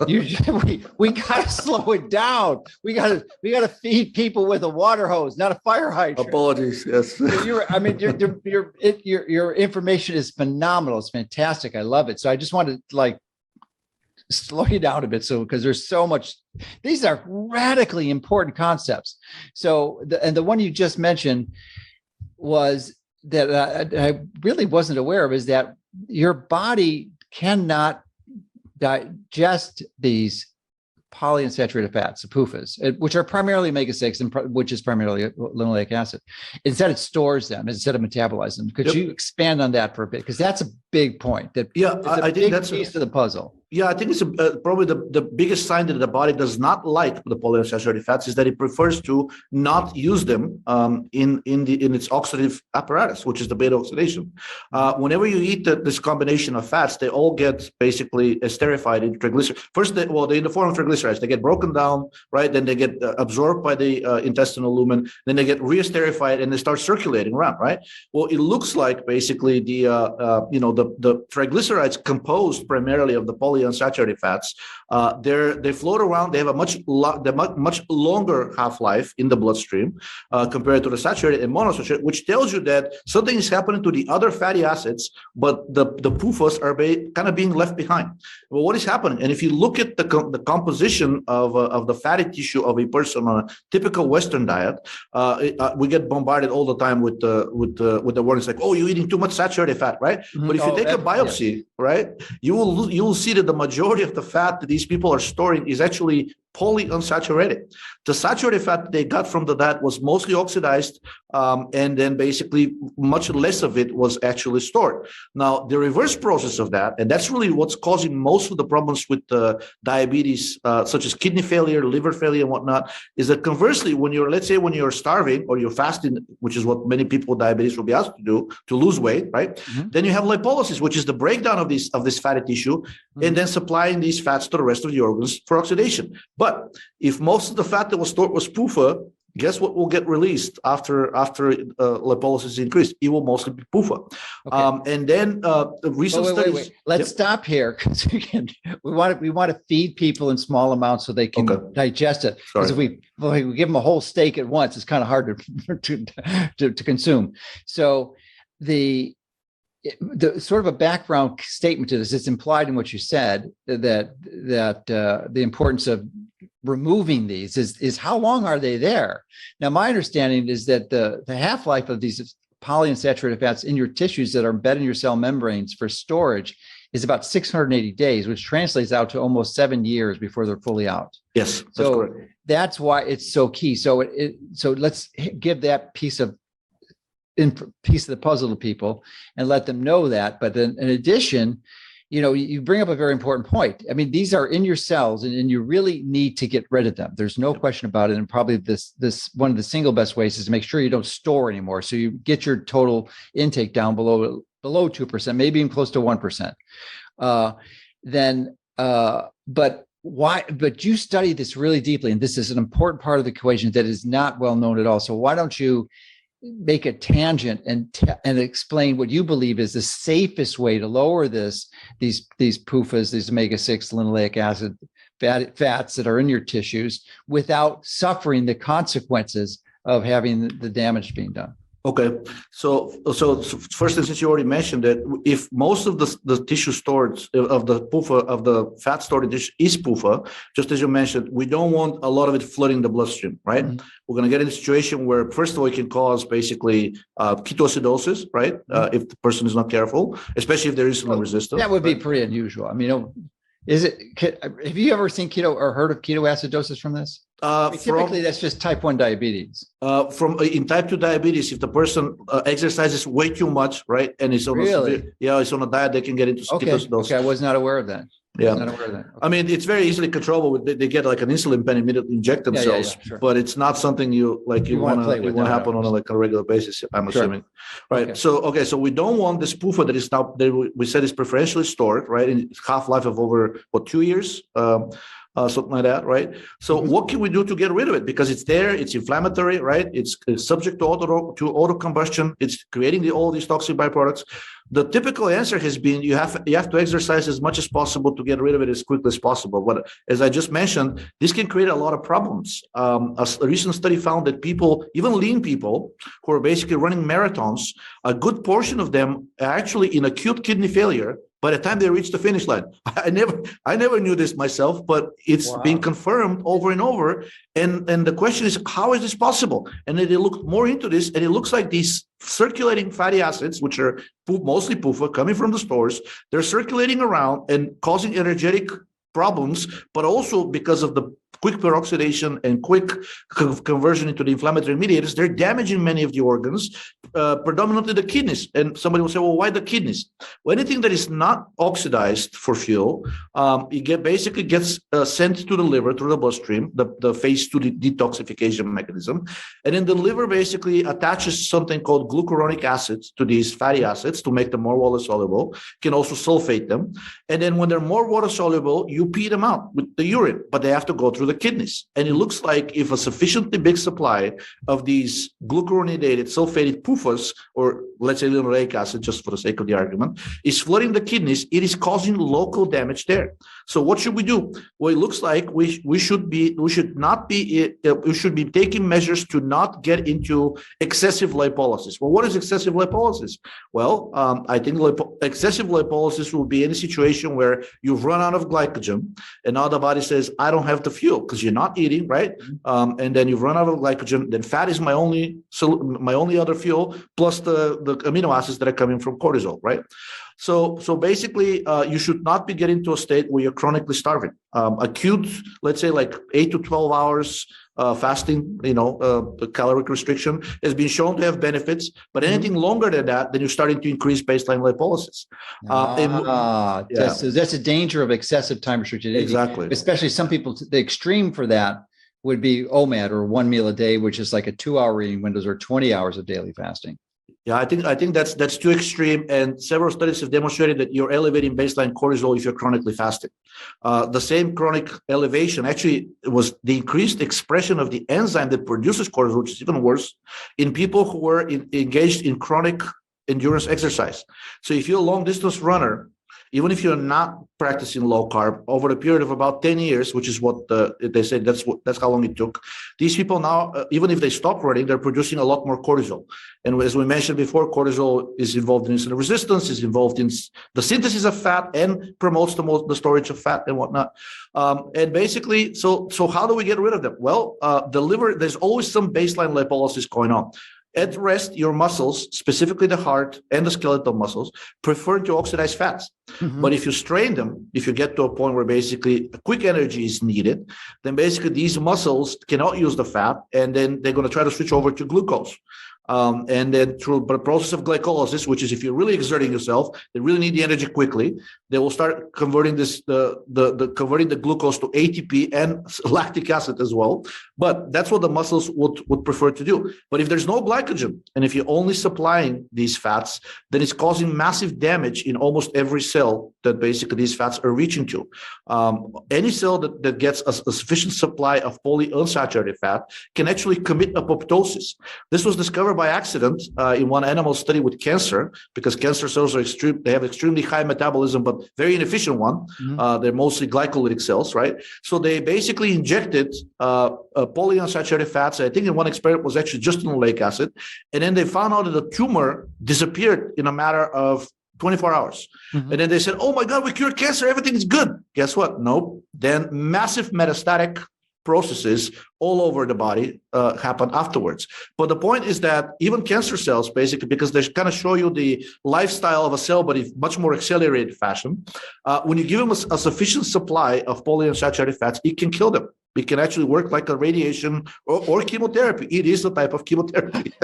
A: We gotta slow it down. We gotta feed people with a water hose, not a fire hydrant.
B: Apologies. Yes.
A: Your information is phenomenal. It's fantastic. I love it. So I just want to slow you down a bit, because there's so much. These are radically important concepts. So the one you just mentioned was that I really wasn't aware of, is that your body cannot digest these polyunsaturated fats, the PUFAs, which are primarily omega-6 and which is primarily linoleic acid. Instead, it stores them instead of metabolizing them. Could you expand on that for a bit? Because that's a big point. I think that's a piece of the puzzle.
B: Yeah, I think it's probably the biggest sign that the body does not like the polyunsaturated fats is that it prefers to not use them in its oxidative apparatus, which is the beta oxidation. Whenever you eat this combination of fats, they all get basically esterified into triglycerides. First, they're in the form of triglycerides. They get broken down, right? Then they get absorbed by the intestinal lumen. Then they get re-esterified and they start circulating around, right? Well, it looks like basically the triglycerides composed primarily of the polyunsaturated fats, they float around. They have a much longer half-life in the bloodstream compared to the saturated and monounsaturated, which tells you that something is happening to the other fatty acids, but the PUFAs are kind of being left behind. Well, what is happening? And if you look at the composition of the fatty tissue of a person on a typical Western diet, we get bombarded all the time with the warnings like, "Oh, you're eating too much saturated fat," right? Mm-hmm. But if you take a biopsy, right, you will see that the majority of the fat that these people are storing is actually polyunsaturated. The saturated fat they got from the diet was mostly oxidized, and then basically much less of it was actually stored. Now, the reverse process of that, and that's really what's causing most of the problems with diabetes, such as kidney failure, liver failure, and whatnot, is that conversely, when you're starving or you're fasting, which is what many people with diabetes will be asked to do to lose weight, right? Mm-hmm. Then you have lipolysis, which is the breakdown of this fatty tissue, and then supplying these fats to the rest of the organs for oxidation. But if most of the fat that was stored was PUFA, guess what will get released after lipolysis is increased? It will mostly be PUFA. Okay. And then the recent studies.
A: Wait. Let's stop here, because we want to feed people in small amounts so they can digest it. Because if we give them a whole steak at once, it's kind of hard to consume. So the sort of a background statement to this, it's implied in what you said that the importance of removing these is how long are they there? Now, my understanding is that the half-life of these polyunsaturated fats in your tissues that are embedded in your cell membranes for storage is about 680 days, which translates out to almost 7 years before they're fully out.
B: Yes, that's
A: so
B: correct.
A: That's why it's so key. So so let's give that piece of the puzzle to people and let them know that. But then in addition, you bring up a very important point. I mean, these are in your cells and you really need to get rid of them. There's no question about it. And probably this one of the single best ways is to make sure you don't store anymore. So you get your total intake down below 2%, maybe even close to 1%. But why? But you study this really deeply, and this is an important part of the equation that is not well known at all. So why don't you make a tangent and explain what you believe is the safest way to lower these PUFAs, these omega-6 linoleic acid fats that are in your tissues without suffering the consequences of having the damage being done?
B: Okay, so first, since you already mentioned that if most of the tissue stored of the PUFA, of the fat stored in tissue is PUFA, just as you mentioned, we don't want a lot of it flooding the bloodstream, right? Mm-hmm. We're going to get in a situation where, first of all, it can cause basically ketoacidosis, right? If the person is not careful, especially if they're insulin resistant.
A: That would be pretty unusual. I mean, have you ever seen keto or heard of ketoacidosis from this? Typically, that's just type 1 diabetes.
B: In type 2 diabetes, if the person exercises way too much, right, and is on it's on a diet, they can get into ketoacidosis.
A: Okay, I was not aware of that.
B: Yeah, okay. I mean, it's very easily controllable. They get like an insulin pen immediately inject themselves, sure. But it's not something you want to happen on a regular basis. I'm assuming, right? Okay. So we don't want this PUFA that is now we said is preferentially stored, right? In half-life of over 2 years. Something like that, right? So what can we do to get rid of it? Because it's there, it's inflammatory, right? It's subject to auto combustion. It's creating all these toxic byproducts. The typical answer has been you have to exercise as much as possible to get rid of it as quickly as possible. But as I just mentioned, this can create a lot of problems. A recent study found that people, even lean people who are basically running marathons, a good portion of them are actually in acute kidney failure by the time they reach the finish line. I never knew this myself, but it's been confirmed over and over. And the question is, how is this possible? And then they looked more into this, and it looks like these circulating fatty acids, which are mostly PUFA coming from the stores, they're circulating around and causing energetic problems, but also because of the quick peroxidation and quick conversion into the inflammatory mediators, they're damaging many of the organs, predominantly the kidneys. And somebody will say, well, why the kidneys? Well, anything that is not oxidized for fuel, it basically gets sent to the liver through the bloodstream, the phase 2 detoxification mechanism. And then the liver basically attaches something called glucuronic acids to these fatty acids to make them more water soluble, can also sulfate them. And then when they're more water soluble, you pee them out with the urine, but they have to go through the kidneys. And it looks like if a sufficiently big supply of these glucuronidated sulfated PUFAs, or let's say linoleic acid, just for the sake of the argument, is flooding the kidneys, it is causing local damage there. So what should we do? Well, it looks like we should be taking measures to not get into excessive lipolysis. Well, what is excessive lipolysis? Well, I think excessive lipolysis will be in a situation where you've run out of glycogen, and now the body says, I don't have the fuel because you're not eating, right? And then you've run out of glycogen. Then fat is my only other fuel, plus the amino acids that are coming from cortisol, right? So basically, you should not be getting to a state where you're chronically starving. Acute, let's say like 8 to 12 hours fasting, the caloric restriction has been shown to have benefits, but anything longer than that, then you're starting to increase baseline lipolysis.
A: So that's a danger of excessive time restricted eating.
B: Exactly.
A: Especially some people, the extreme for that would be OMAD, or 1 meal a day, which is like a 2-hour eating windows or 20 hours of daily fasting.
B: Yeah, I think that's too extreme, and several studies have demonstrated that you're elevating baseline cortisol if you're chronically fasting. The same chronic elevation actually was the increased expression of the enzyme that produces cortisol, which is even worse, in people who were engaged in chronic endurance exercise. So if you're a long distance runner, even if you're not practicing low carb, over a period of about 10 years, which is what they said, that's how long it took. These people now, even if they stop running, they're producing a lot more cortisol. And as we mentioned before, cortisol is involved in insulin resistance, is involved in the synthesis of fat, and promotes the storage of fat and whatnot. And basically, so how do we get rid of them? Well, the liver, there's always some baseline lipolysis going on. At rest, your muscles, specifically the heart and the skeletal muscles, prefer to oxidize fats. Mm-hmm. But if you strain them, if you get to a point where basically quick energy is needed, then basically these muscles cannot use the fat, and then they're going to try to switch over to glucose. And then through the process of glycolysis, which is if you're really exerting yourself, they really need the energy quickly, they will start converting converting the glucose to ATP and lactic acid as well. But that's what the muscles would prefer to do. But if there's no glycogen, and if you're only supplying these fats, then it's causing massive damage in almost every cell that basically these fats are reaching to. Any cell that gets a sufficient supply of polyunsaturated fat can actually commit apoptosis. This was discovered by accident in one animal study with cancer, because cancer cells they have extremely high metabolism, but very inefficient one. Mm-hmm. They're mostly glycolytic cells, right? So they basically injected polyunsaturated fats. I think in one experiment was actually just linoleic acid. And then they found out that the tumor disappeared in a matter of 24 hours. Mm-hmm. And then they said, oh my God, we cured cancer. Everything is good. Guess what? Nope. Then massive metastatic processes all over the body happen afterwards. But the point is that even cancer cells, basically, because they kind of show you the lifestyle of a cell, but in much more accelerated fashion, when you give them a sufficient supply of polyunsaturated fats, it can kill them. It can actually work like a radiation or chemotherapy. It is a type of chemotherapy.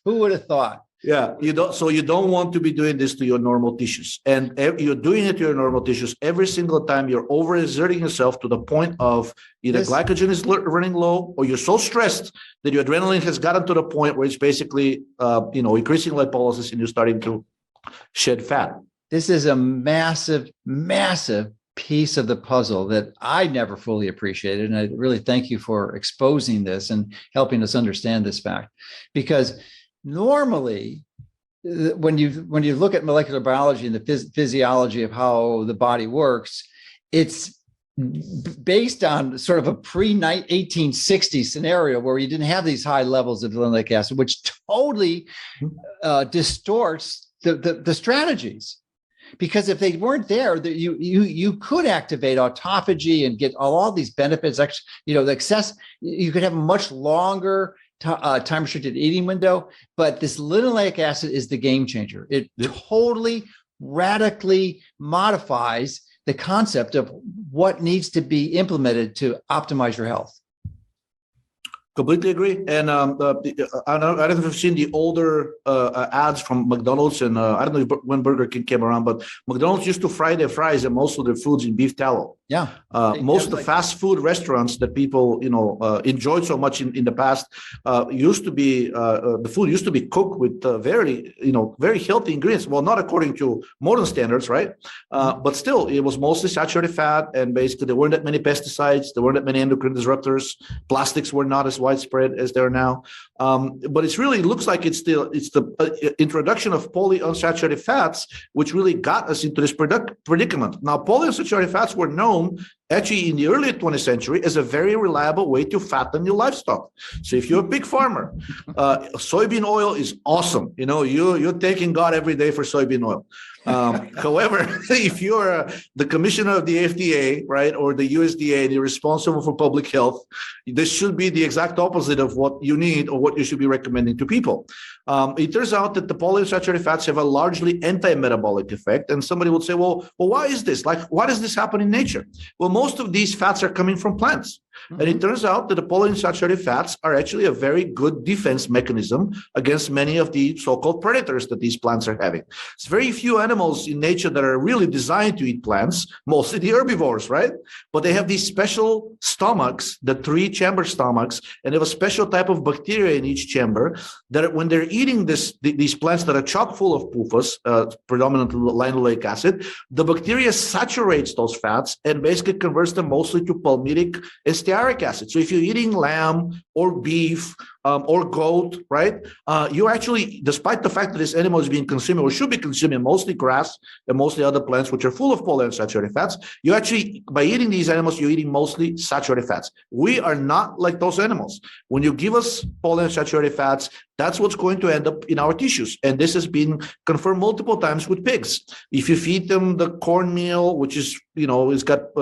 A: Who would have thought?
B: Yeah, you don't want to be doing this to your normal tissues, and you're doing it to your normal tissues every single time. You're overexerting yourself to the point of either glycogen is running low, or you're so stressed that your adrenaline has gotten to the point where it's basically, increasing lipolysis, and you're starting to shed fat.
A: This is a massive, massive piece of the puzzle that I never fully appreciated, and I really thank you for exposing this and helping us understand this fact, because normally, when you look at molecular biology and the physiology of how the body works, it's based on sort of a pre-1860 scenario where you didn't have these high levels of linoleic acid, which totally distorts the strategies. Because if they weren't there, you could activate autophagy and get all these benefits. The excess, you could have a much longer time restricted eating window, but this linoleic acid is the game changer. It totally radically modifies the concept of what needs to be implemented to optimize your health.
B: Completely agree. And I don't know if you've seen the older ads from McDonald's, and I don't know when Burger King came around, but McDonald's used to fry their fries and most of their foods in beef tallow.
A: Yeah.
B: Most of the fast food restaurants that people, enjoyed so much in the past used to be, the food used to be cooked with very healthy ingredients. Well, not according to modern standards, right? But still, it was mostly saturated fat, and basically there weren't that many pesticides, there weren't that many endocrine disruptors, plastics were not as widespread as they are now. But it's really looks like it's the introduction of polyunsaturated fats which really got us into this predicament. Now, polyunsaturated fats were known actually in the early 20th century as a very reliable way to fatten your livestock. So if you're a big farmer, soybean oil is awesome. You're thanking God every day for soybean oil. However, if you're the commissioner of the FDA, right, or the USDA, and you're responsible for public health, this should be the exact opposite of what you need or what you should be recommending to people. It turns out that the polyunsaturated fats have a largely anti-metabolic effect. And somebody would say, well, why is this? Like, why does this happen in nature? Well, most of these fats are coming from plants. And it turns out that the polyunsaturated fats are actually a very good defense mechanism against many of the so-called predators that these plants are having. It's very few animals in nature that are really designed to eat plants, mostly the herbivores, right? But they have these special stomachs, the 3-chamber stomachs, and they have a special type of bacteria in each chamber that when they're eating these plants that are chock full of PUFAs, predominantly linoleic acid, the bacteria saturates those fats and basically converts them mostly to palmitic and stearic acid. So if you're eating lamb or beef or goat, right, you actually, despite the fact that this animal is being consumed or should be consuming mostly grass and mostly other plants which are full of polyunsaturated fats, you actually, by eating these animals, you're eating mostly saturated fats. We are not like those animals. When you give us polyunsaturated fats, that's what's going to end up in our tissues. And this has been confirmed multiple times with pigs. If you feed them the cornmeal, which is, it's got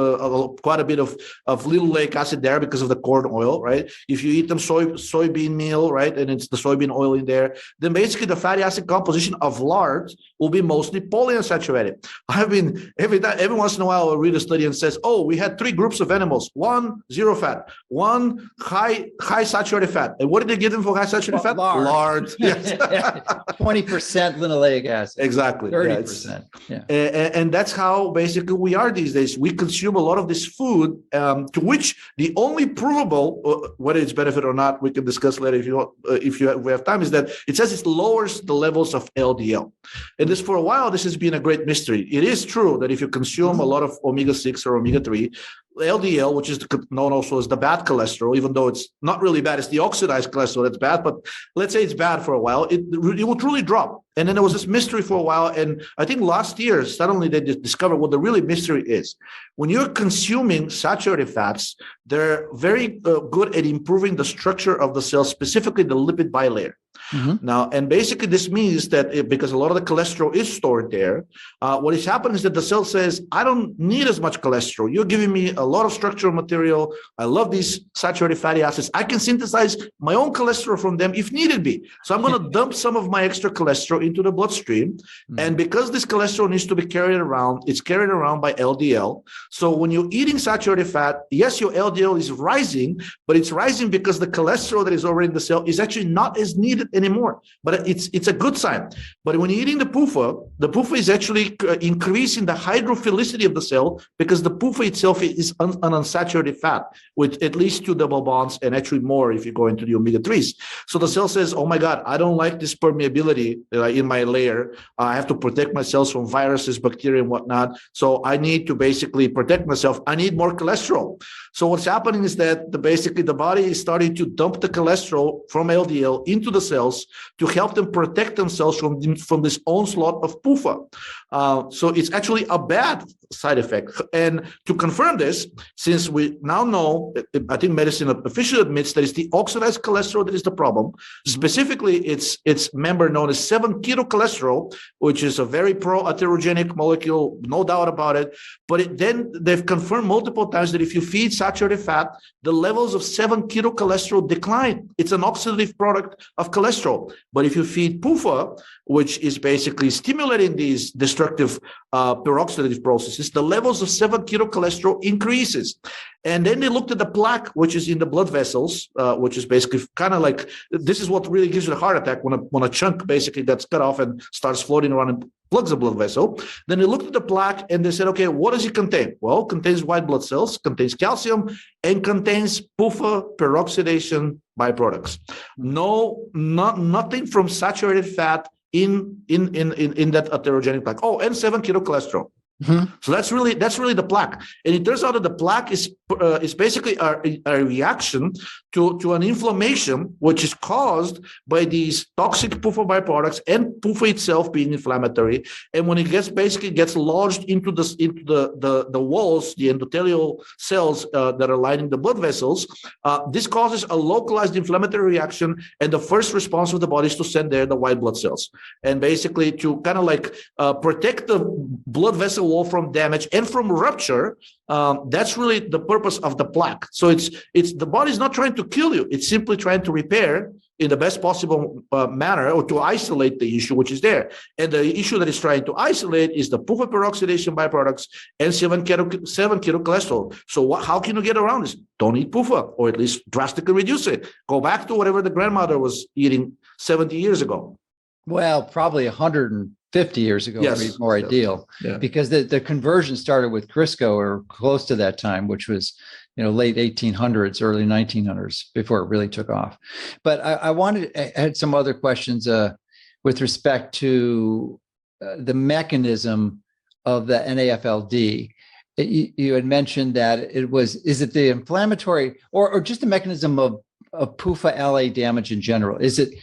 B: quite a bit of linoleic acid there because of the corn oil, right? If you eat them soybean meal, right, and it's the soybean oil in there, then basically the fatty acid composition of lard will be mostly polyunsaturated. Every once in a while, I'll read a study and says, we had 3 groups of animals, 1 zero fat, 1 high saturated fat. And what did they give them for high saturated fat? Lard. Yes.
A: 20% linoleic acid.
B: Exactly.
A: 30%. Yeah.
B: And that's how basically we are these days. We consume a lot of this food to which the only provable, whether it's benefit or not, we can discuss later if we have time, is that it says it lowers the levels of LDL. And this, for a while, this has been a great mystery. It is true that if you consume a lot of omega-6 or omega-3, LDL, which is known also as the bad cholesterol, even though it's not really bad, it's the oxidized cholesterol that's bad, but let's say it's bad for a while, it will truly drop. And then there was this mystery for a while, and I think last year, suddenly they discovered what the really mystery is. When you're consuming saturated fats, they're very good at improving the structure of the cell, specifically the lipid bilayer. Mm-hmm. Now, and basically this means that because a lot of the cholesterol is stored there, what is happening is that the cell says, I don't need as much cholesterol. You're giving me a lot of structural material. I love these saturated fatty acids. I can synthesize my own cholesterol from them if needed be. So I'm going to dump some of my extra cholesterol into the bloodstream. Mm-hmm. And because this cholesterol needs to be carried around, it's carried around by LDL. So when you're eating saturated fat, yes, your LDL is rising, but it's rising because the cholesterol that is already in the cell is actually not as needed anymore. But it's a good sign. But when you're eating the PUFA is actually increasing the hydrophilicity of the cell because the PUFA itself is an unsaturated fat with at least 2 double bonds and actually more if you go into the omega-3s. So the cell says, oh my God, I don't like this permeability in my layer. I have to protect my cells from viruses, bacteria, and whatnot. So I need to basically protect myself. I need more cholesterol. So what's happening is that basically the body is starting to dump the cholesterol from LDL into the cells to help them protect themselves from this onslaught of PUFA. So it's actually a bad side effect. And to confirm this, since we now know, I think medicine officially admits that it's the oxidized cholesterol that is the problem. Specifically, it's member known as 7-ketocholesterol, which is a very pro-atherogenic molecule, no doubt about it. But then they've confirmed multiple times that if you feed saturated fat, the levels of 7-ketocholesterol decline. It's an oxidative product of cholesterol. But if you feed PUFA, which is basically stimulating these destructive peroxidative processes, the levels of 7-ketocholesterol increases. And then they looked at the plaque, which is in the blood vessels, which is basically kind of like, this is what really gives you the heart attack when a chunk basically gets cut off and starts floating around and plugs a blood vessel. Then they looked at the plaque and they said, okay, what does it contain? Well, it contains white blood cells, contains calcium, and contains PUFA peroxidation byproducts. Nothing from saturated fat in that atherogenic plaque. Oh, and 7-ketocholesterol. So that's really the plaque, and it turns out that the plaque is basically a reaction to an inflammation which is caused by these toxic PUFA byproducts and PUFA itself being inflammatory. And when it gets lodged into the walls, the endothelial cells that are lining the blood vessels, this causes a localized inflammatory reaction, and the first response of the body is to send there the white blood cells, and basically to kind of like protect the blood vessel wall from damage and from rupture. That's really the purpose of the plaque. So it's the body's not trying to kill you; it's simply trying to repair in the best possible manner, or to isolate the issue which is there. And the issue that it's trying to isolate is the PUFA peroxidation byproducts and 7-keto-cholesterol. So how can you get around this? Don't eat PUFA, or at least drastically reduce it. Go back to whatever the grandmother was eating 70 years ago.
A: Well, probably 150 years ago would be more ideal, because the conversion started with Crisco, or close to that time, which was late 1800s, early 1900s, before it really took off. But I had some other questions with respect to the mechanism of the NAFLD. You had mentioned that is it the inflammatory or just the mechanism of PUFA-LA damage in general? Is it?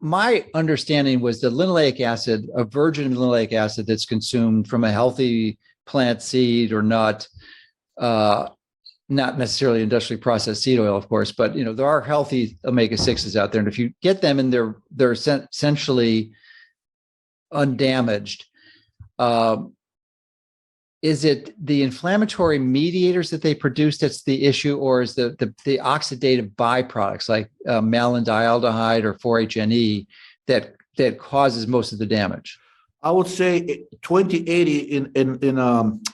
A: My understanding was the linoleic acid, a virgin linoleic acid that's consumed from a healthy plant seed or nut, not necessarily industrially processed seed oil, of course, but there are healthy omega-6s out there, and if you get them and they're essentially undamaged, is it the inflammatory mediators that they produce that's the issue, or is the oxidative byproducts like malondialdehyde or 4-HNE that causes most of the damage?
B: I would say 20-80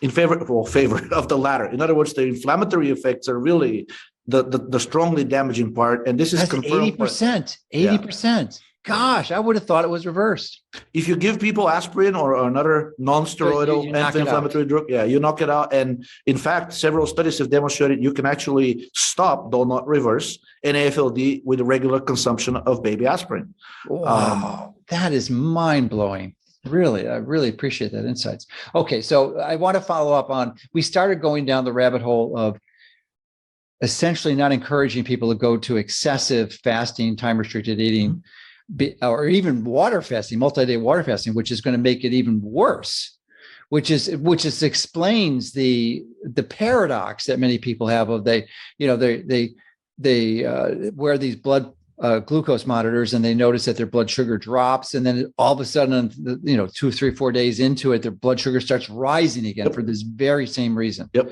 B: in favor of the latter. In other words, the inflammatory effects are really the strongly damaging part, and this is confirmed.
A: 80%. 80%. Gosh, I would have thought it was reversed.
B: If you give people aspirin or another non-steroidal anti-inflammatory drug, you knock it out. And in fact, several studies have demonstrated you can actually stop, though not reverse, NAFLD with the regular consumption of baby aspirin.
A: Wow, that is mind-blowing. Really, I really appreciate that insights. Okay, so I want to follow up on, we started going down the rabbit hole of essentially not encouraging people to go to excessive fasting, time-restricted eating, or even water fasting, multi-day water fasting, which is going to make it even worse, which explains the paradox that many people have of they wear these blood glucose monitors, and they notice that their blood sugar drops, and then all of a sudden, 2, 3, 4 days into it, their blood sugar starts rising again for this very same reason.
B: Yep.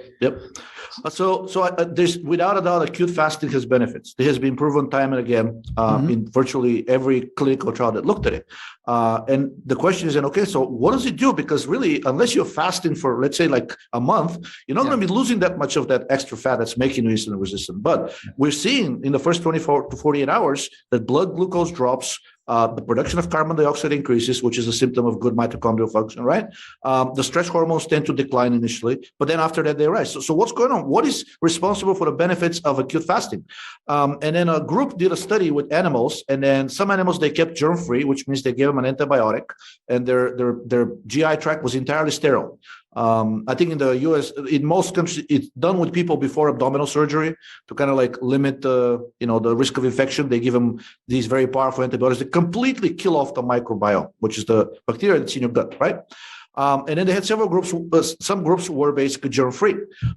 B: So there's, without a doubt, acute fasting has benefits. It has been proven time and again in virtually every clinical trial that looked at it. And the question is, okay, so what does it do? Because really, unless you're fasting for, let's say, like a month, you're not going to be losing that much of that extra fat that's making you insulin resistant. But we're seeing in the first 24 to 48 hours that blood glucose drops, the production of carbon dioxide increases, which is a symptom of good mitochondrial function, right? The stress hormones tend to decline initially, but then after that they rise. So what's going on? What is responsible for the benefits of acute fasting? And then a group did a study with animals, and then some animals they kept germ-free, which means they gave them an antibiotic, and their GI tract was entirely sterile. I think in the US, in most countries, it's done with people before abdominal surgery to kind of like limit the risk of infection. They give them these very powerful antibiotics that completely kill off the microbiome, which is the bacteria that's in your gut, right? And then they had several groups. Some groups were basically germ-free,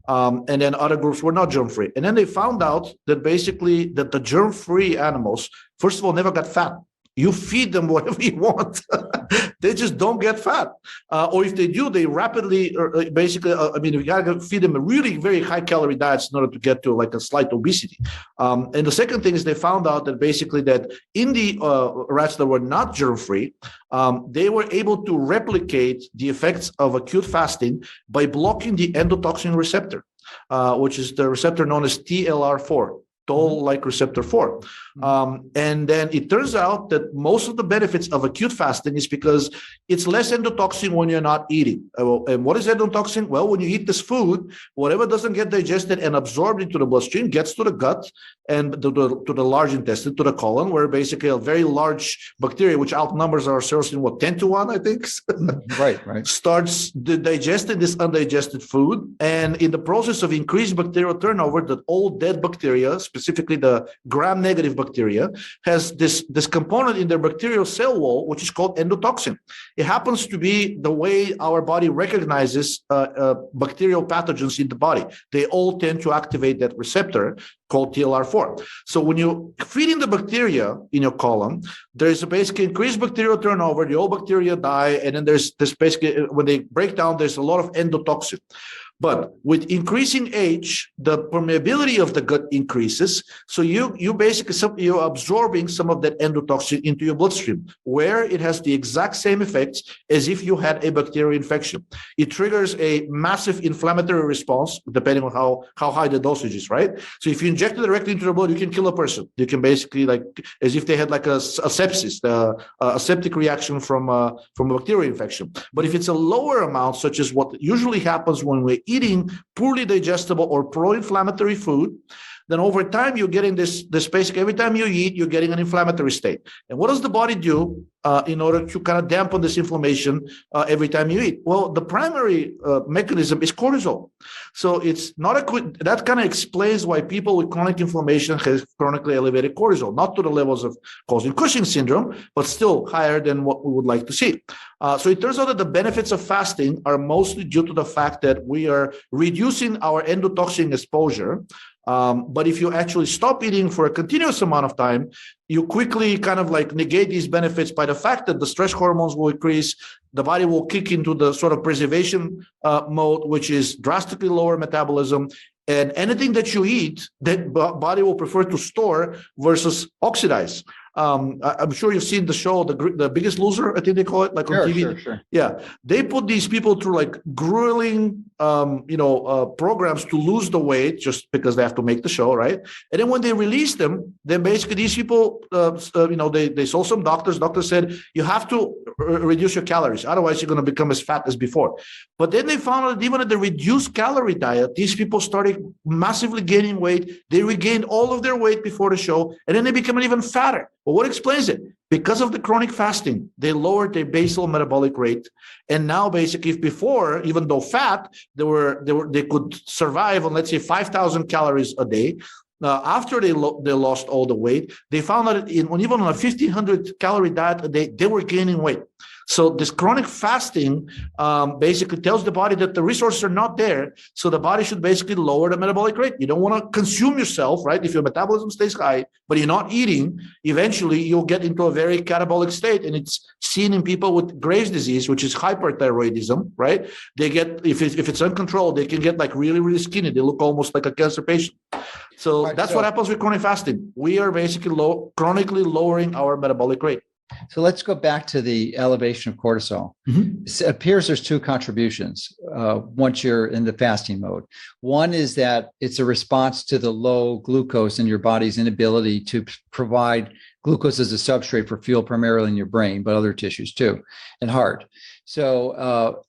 B: and then other groups were not germ-free. And then they found out that basically that the germ-free animals, first of all, never got fat. You feed them whatever you want. They just don't get fat. Or if they do, they rapidly, you got to feed them a really very high calorie diets in order to get to like a slight obesity. And the second thing is they found out that basically that in the rats that were not germ-free, they were able to replicate the effects of acute fasting by blocking the endotoxin receptor, which is the receptor known as TLR4. toll-like receptor 4. And then it turns out that most of the benefits of acute fasting is because it's less endotoxin when you're not eating. And what is endotoxin? Well, when you eat this food, whatever doesn't get digested and absorbed into the bloodstream gets to the gut and to the large intestine, to the colon, where basically a very large bacteria, which outnumbers ourselves in 10 to 1, I think,
A: right,
B: starts digesting this undigested food. And in the process of increased bacterial turnover, the old dead bacteria, specifically the gram-negative bacteria, has this component in their bacterial cell wall, which is called endotoxin. It happens to be the way our body recognizes bacterial pathogens in the body. They all tend to activate that receptor called TLR4. So when you're feeding the bacteria in your colon, there's a basically increased bacterial turnover, the old bacteria die, and then there's this basically, when they break down, there's a lot of endotoxin. But with increasing age, the permeability of the gut increases. So you basically, you're absorbing some of that endotoxin into your bloodstream, where it has the exact same effects as if you had a bacterial infection. It triggers a massive inflammatory response, depending on how high the dosage is, right? So if you inject it directly into the blood, you can kill a person. You can basically, like, as if they had like a sepsis, a septic reaction from a bacterial infection. But if it's a lower amount, such as what usually happens when we're eating poorly digestible or pro-inflammatory food, then over time you're getting this basic, every time you eat, you're getting an inflammatory state. And what does the body do in order to kind of dampen this inflammation every time you eat? Well, the primary mechanism is cortisol. So it's not that kind of explains why people with chronic inflammation have chronically elevated cortisol, not to the levels of causing Cushing syndrome, but still higher than what we would like to see. So it turns out that the benefits of fasting are mostly due to the fact that we are reducing our endotoxin exposure. But if you actually stop eating for a continuous amount of time, you quickly kind of like negate these benefits by the fact that the stress hormones will increase, the body will kick into the sort of preservation mode, which is drastically lower metabolism. And anything that you eat, that body will prefer to store versus oxidize. I'm sure you've seen the show, The Biggest Loser, I think they call it, like on TV.
A: Sure.
B: Yeah, they put these people through like grueling, programs to lose the weight just because they have to make the show, right? And then when they release them, then basically these people, they saw some doctors. Doctors said you have to reduce your calories, otherwise you're going to become as fat as before. But then they found out that even at the reduced calorie diet, these people started massively gaining weight. They regained all of their weight before the show, and then they become even fatter. Well, what explains it? Because of the chronic fasting, they lowered their basal metabolic rate. And now basically, if before, even though fat, they could survive on, let's say, 5,000 calories a day. After they lost all the weight, they found that even on a 1,500 calorie diet a day, they were gaining weight. So this chronic fasting basically tells the body that the resources are not there. So the body should basically lower the metabolic rate. You don't want to consume yourself, right? If your metabolism stays high, but you're not eating, eventually you'll get into a very catabolic state. And it's seen in people with Graves' disease, which is hyperthyroidism, right? They get, if it's uncontrolled, they can get like really, really skinny. They look almost like a cancer patient. So that's what happens with chronic fasting. We are basically chronically lowering our metabolic rate.
A: So let's go back to the elevation of cortisol. It appears there's two contributions once you're in the fasting mode. One is that it's a response to the low glucose in your body's inability to provide glucose as a substrate for fuel, primarily in your brain, but other tissues too, and heart. So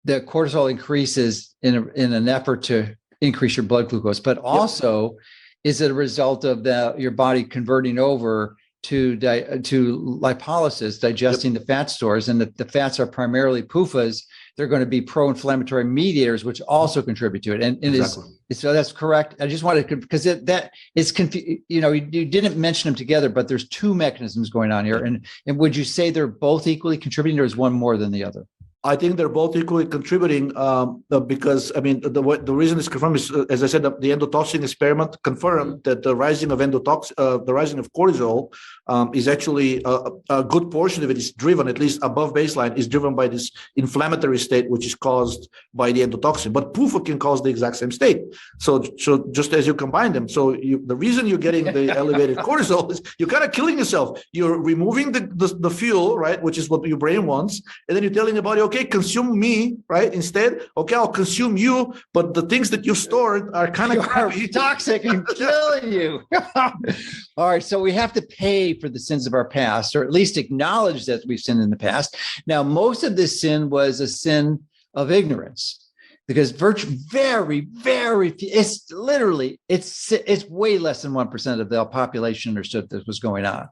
A: the cortisol increases in an effort to increase your blood glucose, but also is it a result of your body converting over to lipolysis, digesting the fat stores, and the fats are primarily PUFAs. They're going to be pro-inflammatory mediators, which also contribute to it. And exactly. So that's correct. I just wanted to, because that is confusing. You didn't mention them together, but there's two mechanisms going on here. And would you say they're both equally contributing, or is one more than the other?
B: I think they're both equally contributing because, I mean, the reason it's confirmed is, as I said, the endotoxin experiment confirmed that the rising of cortisol is actually a good portion of it is driven, at least above baseline, is driven by this inflammatory state, which is caused by the endotoxin. But PUFA can cause the exact same state. So just as you combine them, the reason you're getting the elevated cortisol is you're kind of killing yourself. You're removing the fuel, right, which is what your brain wants, and then you're telling the body, okay, consume me, right? Instead, okay, I'll consume you, but the things that you stored are kind of crappy.
A: Toxic and killing you. All right, so we have to pay for the sins of our past, or at least acknowledge that we've sinned in the past. Now, most of this sin was a sin of ignorance, because very, very few, it's way less than 1% of the population understood this was going on.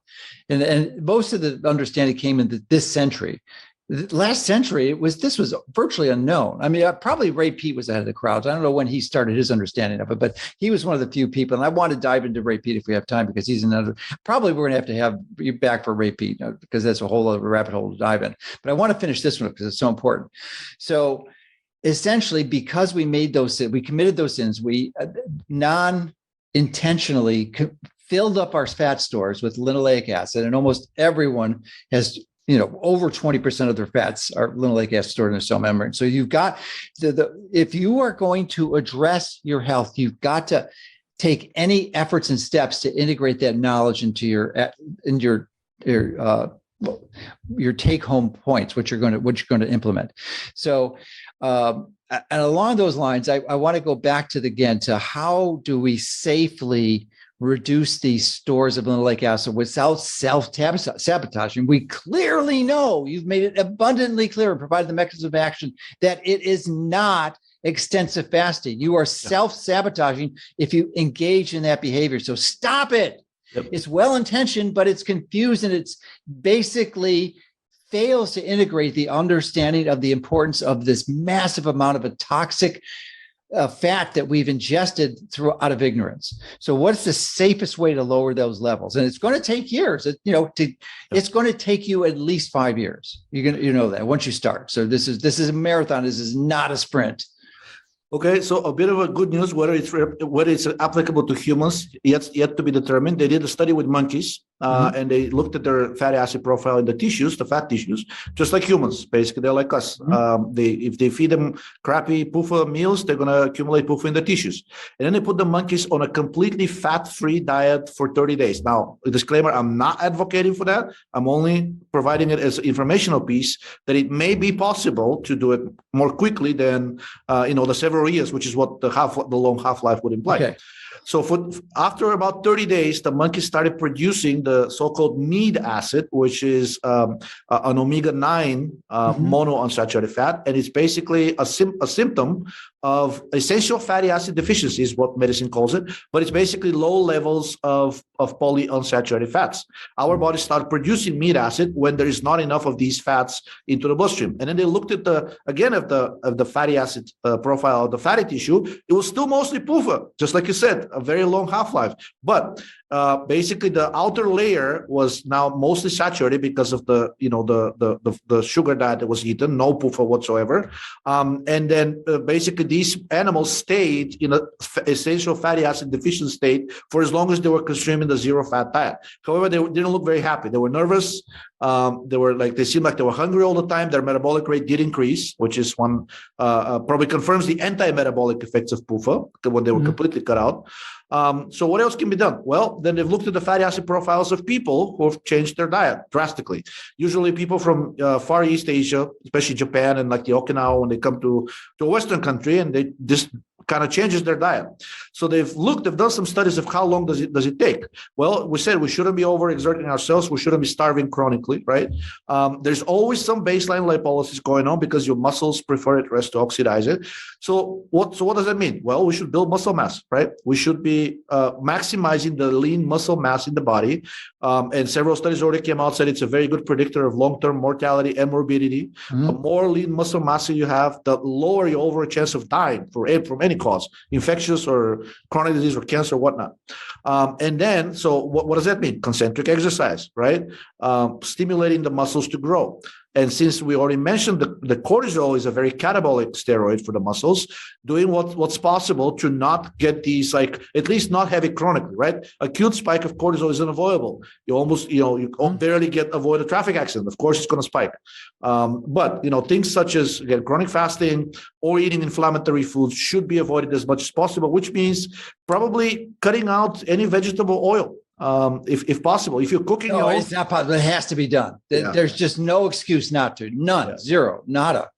A: And most of the understanding came in this century. The last century, this was virtually unknown. I mean, probably Ray Peat was ahead of the crowds. I don't know when he started his understanding of it, but he was one of the few people. And I want to dive into Ray Peat if we have time, because he's another. Probably we're going to have you back for Ray Peat, because that's a whole other rabbit hole to dive in. But I want to finish this one because it's so important. So essentially, because we committed those sins, we non-intentionally filled up our fat stores with linoleic acid, and almost everyone has, over 20% of their fats are linoleic acid stored in the cell membrane. So you've got if you are going to address your health, you've got to take any efforts and steps to integrate that knowledge into your take-home points, which you're going to implement. So, and along those lines, I want to go back to how do we safely reduce these stores of linoleic acid without self-sabotaging. We clearly know, you've made it abundantly clear and provided the mechanism of action, that it is not extensive fasting. You are self-sabotaging if you engage in that behavior. So stop it. Yep. It's well-intentioned, but it's confused, and it's basically fails to integrate the understanding of the importance of this massive amount of a toxic fat that we've ingested out of ignorance. So what's the safest way to lower those levels? And it's going to take years. It's going to take you at least 5 years. You know that once you start. So this is a marathon. This is not a sprint.
B: Okay, so a bit of a good news, whether it's applicable to humans, yet to be determined. They did a study with monkeys, and they looked at their fatty acid profile in the fat tissues, just like humans. Basically, they're like us. If they feed them crappy PUFA meals, they're going to accumulate PUFA in the tissues. And then they put the monkeys on a completely fat-free diet for 30 days. Now, a disclaimer, I'm not advocating for that. I'm only providing it as an informational piece that it may be possible to do it more quickly than, the several years, which is what the long half-life would imply. Okay. So after about 30 days, the monkeys started producing the so-called mead acid, which is an omega-9 monounsaturated fat, and it's basically a symptom of essential fatty acid deficiency, is what medicine calls it, but it's basically low levels of polyunsaturated fats. Our bodies start producing mead acid when there is not enough of these fats into the bloodstream. And then they looked at the fatty acid profile of the fatty tissue. It was still mostly PUFA, just like you said, a very long half-life. But basically the outer layer was now mostly saturated because of the sugar diet that was eaten, no PUFA whatsoever. And then basically these animals stayed in an essential fatty acid deficient state for as long as they were consuming the zero fat diet. However, they didn't look very happy. They were nervous. They seemed like they were hungry all the time. Their metabolic rate did increase, which is one probably confirms the anti-metabolic effects of PUFA when they were completely cut out. So what else can be done? Well, then they've looked at the fatty acid profiles of people who have changed their diet drastically. Usually people from Far East Asia, especially Japan and like the Okinawa, when they come to a Western country, and they just kind of changes their diet. So they've done some studies of how long does it take. Well, we said we shouldn't be overexerting ourselves. We shouldn't be starving chronically, right? There's always some baseline lipolysis going on because your muscles prefer at rest to oxidize it. So what does that mean? Well, we should build muscle mass, right? We should be maximizing the lean muscle mass in the body. And several studies already came out, said it's a very good predictor of long-term mortality and morbidity. The more lean muscle mass you have, the lower your overall chance of dying from any cause, infectious or chronic disease or cancer or whatnot. And then, so what does that mean? Concentric exercise, right? Stimulating the muscles to grow. And since we already mentioned the cortisol is a very catabolic steroid for the muscles, doing what's possible to not get these, like, at least not have it chronically, right? Acute spike of cortisol is unavoidable. You barely avoid a traffic accident. Of course, it's going to spike. But things such as, again, chronic fasting or eating inflammatory foods should be avoided as much as possible, which means probably cutting out any vegetable oil. if possible. If you're cooking your own,
A: it's not possible. It has to be done.
B: Yeah.
A: There's just no excuse not to. None.
B: Yeah.
A: Zero. Nada.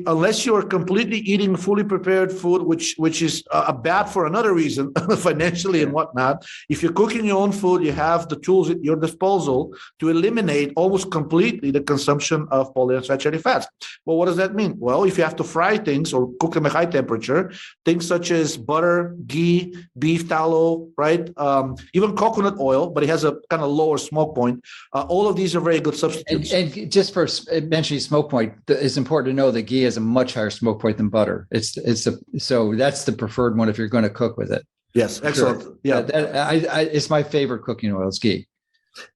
B: Unless you are completely eating fully prepared food, which is bad for another reason, financially and whatnot. If you're cooking your own food, you have the tools at your disposal to eliminate almost completely the consumption of polyunsaturated fats. Well, what does that mean? Well, if you have to fry things or cook them at high temperature, things such as butter, ghee, beef tallow, right? Even coconut oil, but it has a kind of lower smoke point. All of these are very good substitutes.
A: And just for mentioning smoke point, it's important to know that ghee has a much higher smoke point than butter. So that's the preferred one if you're going to cook with it.
B: Yes, excellent.
A: Sure.
B: Yeah,
A: it's my favorite cooking oil is ghee.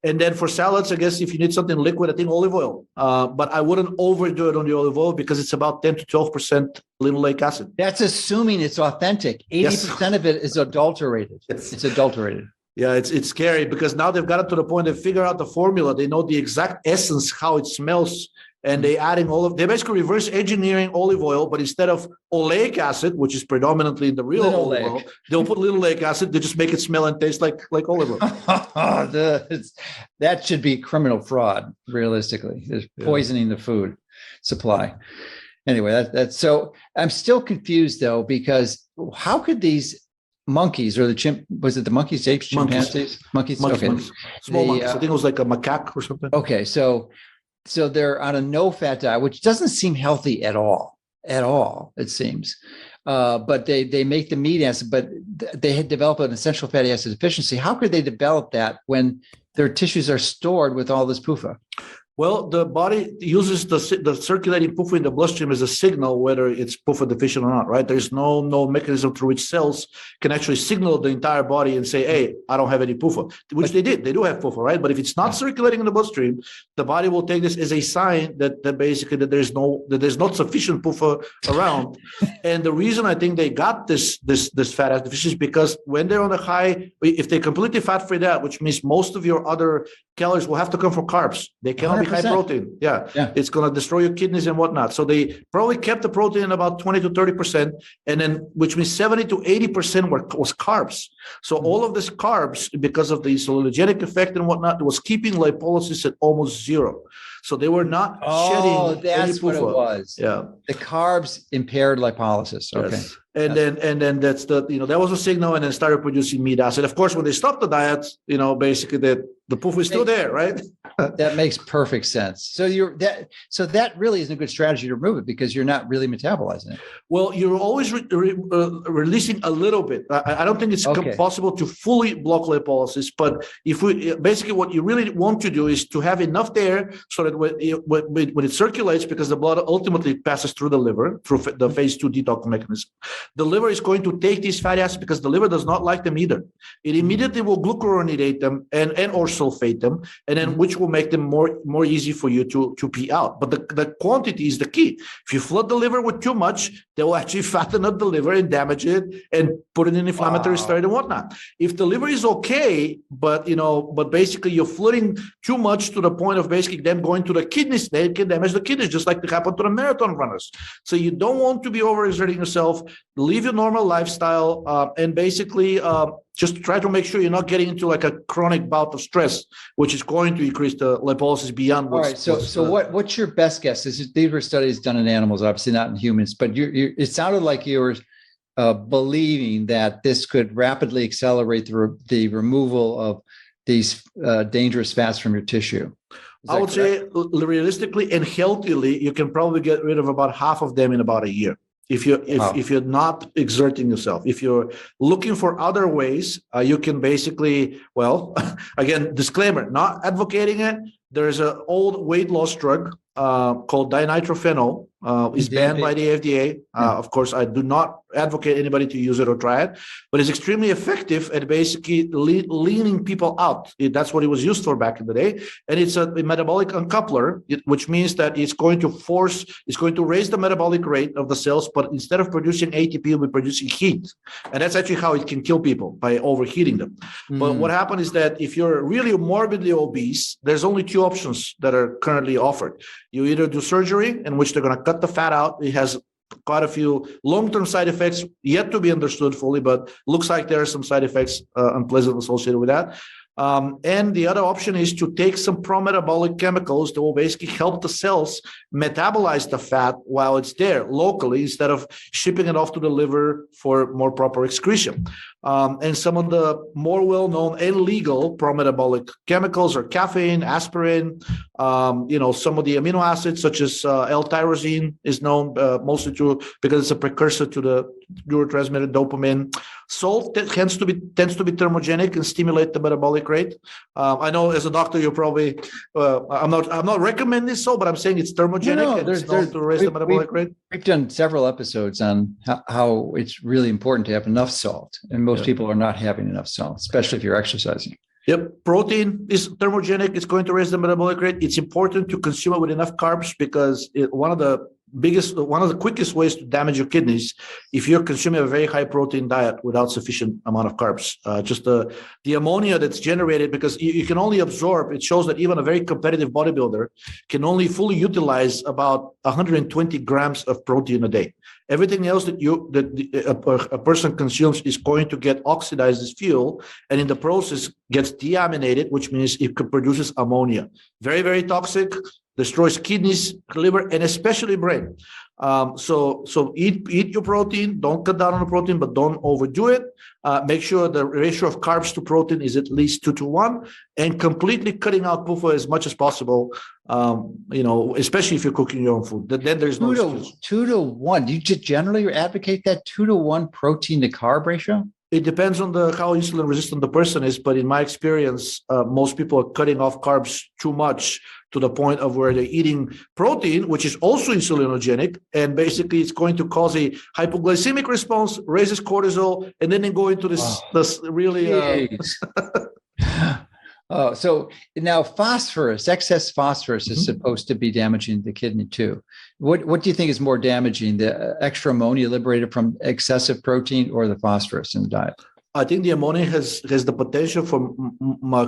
B: And then for salads, I guess if you need something liquid, I think olive oil. But I wouldn't overdo it on the olive oil because it's about 10 to 12% linoleic acid.
A: That's assuming it's authentic. 80% of it is adulterated.
B: Yes.
A: It's adulterated.
B: Yeah, it's scary because now they've got it to the point they figure out the formula. They know the exact essence, how it smells. And they're basically reverse engineering olive oil, but instead of oleic acid, which is predominantly in the real olive oil, they'll put linoleic acid. They just make it smell and taste like olive oil.
A: That should be criminal fraud, realistically. There's poisoning the food supply. Anyway, that's so I'm still confused though, because how could these monkeys or was it the monkeys, apes, chimpanzees? Monkeys. Okay.
B: Small monkeys. I think it was like a macaque or something.
A: Okay, so they're on a no-fat diet, which doesn't seem healthy at all, it seems. But they make the meat acid, but they had developed an essential fatty acid deficiency. How could they develop that when their tissues are stored with all this PUFA?
B: Well, the body uses the circulating PUFA in the bloodstream as a signal whether it's PUFA deficient or not, right? There's no mechanism through which cells can actually signal the entire body and say, hey, I don't have any PUFA, which they did. They do have PUFA, right? But if it's not circulating in the bloodstream, the body will take this as a sign that basically that there's not sufficient PUFA around. And the reason I think they got this fat acid deficiency is because when they're on a high, if they completely fat-free diet, which means most of your other calories will have to come from carbs. They cannot be high protein. Yeah. It's going to destroy your kidneys and whatnot. So they probably kept the protein about 20 to 30%, and then which means 70 to 80% was carbs. So all of this carbs, because of the insulinogenic effect and whatnot, was keeping lipolysis at almost zero. So they were not shedding. Oh,
A: that's what it was.
B: Yeah.
A: The carbs impaired lipolysis. Okay.
B: Yes. And then that's that was a signal, and then started producing meat acid. Of course, when they stopped the diet, basically the PUFA is still there, right?
A: That makes perfect sense. So that really isn't a good strategy to remove it because you're not really metabolizing it.
B: Well, you're always releasing a little bit. I don't think it's possible to fully block lipolysis, but if we basically what you really want to do is to have enough there so that when it circulates, because the blood ultimately passes through the liver through the phase 2 detox mechanism. The liver is going to take these fatty acids because the liver does not like them either. It immediately will glucuronidate them and or sulfate them, and then which will make them more easy for you to pee out. But the quantity is the key. If you flood the liver with too much, they will actually fatten up the liver and damage it and put it in inflammatory state and whatnot. If the liver is okay, but basically you're flooding too much to the point of basically them going to the kidneys, they can damage the kidneys, just like it happened to the marathon runners. So you don't want to be overexerting yourself. Live your normal lifestyle, and basically just try to make sure you're not getting into like a chronic bout of stress, which is going to increase the lipolysis beyond what's.
A: All right. So what's your best guess? These were studies done in animals, obviously not in humans, but it sounded like you were believing that this could rapidly accelerate the removal of these dangerous fats from your tissue.
B: I would say realistically and healthily, you can probably get rid of about half of them in about a year. If you're not exerting yourself, if you're looking for other ways, you can basically, again, disclaimer, not advocating it. There's an old weight loss drug called dinitrophenol. It's banned by the FDA. Of course, I do not advocate anybody to use it or try it, but it's extremely effective at basically leaning people out. That's what it was used for back in the day. And it's a metabolic uncoupler, which means that it's going to raise the metabolic rate of the cells, but instead of producing ATP, it'll be producing heat. And that's actually how it can kill people, by overheating them. But what happened is that if you're really morbidly obese, there's only two options that are currently offered. You either do surgery, in which they're going to cut the fat out. It has quite a few long-term side effects yet to be understood fully, but looks like there are some side effects unpleasant associated with that. And the other option is to take some pro-metabolic chemicals that will basically help the cells metabolize the fat while it's there locally instead of shipping it off to the liver for more proper excretion. And some of the more well-known and legal pro-metabolic chemicals are caffeine, aspirin, some of the amino acids such as L-tyrosine is known mostly because it's a precursor to the neurotransmitter dopamine. Salt tends to be thermogenic and stimulate the metabolic rate. I know as a doctor, you're probably I'm not recommending salt, but I'm saying it's thermogenic and it's known to raise the metabolic rate.
A: We've done several episodes on how it's really important to have enough salt, and most people are not having enough salt, especially if you're exercising.
B: Yep. Protein is thermogenic. It's going to raise the metabolic rate. It's important to consume it with enough carbs because one of the quickest ways to damage your kidneys if you're consuming a very high protein diet without sufficient amount of carbs. Just the ammonia that's generated, because you can only absorb, it shows that even a very competitive bodybuilder can only fully utilize about 120 grams of protein a day. Everything else that a person consumes is going to get oxidized as fuel, and in the process gets deaminated, which means it produces ammonia. Very, very toxic. Destroys kidneys, liver, and especially brain. So eat your protein. Don't cut down on the protein, but don't overdo it. Make sure the ratio of carbs to protein is at least 2-to-1, and completely cutting out PUFA as much as possible. Especially if you're cooking your own food. Then there's no excuse.
A: 2-to-1. Do you generally advocate that 2-to-1 protein to carb ratio?
B: It depends on how insulin resistant the person is, but in my experience, most people are cutting off carbs too much to the point of where they're eating protein, which is also insulinogenic, and basically it's going to cause a hypoglycemic response, raises cortisol, and then they go into this really.
A: So now phosphorus, excess phosphorus is supposed to be damaging the kidney too. What do you think is more damaging, the extra ammonia liberated from excessive protein or the phosphorus in the diet?
B: I think the ammonia has the potential for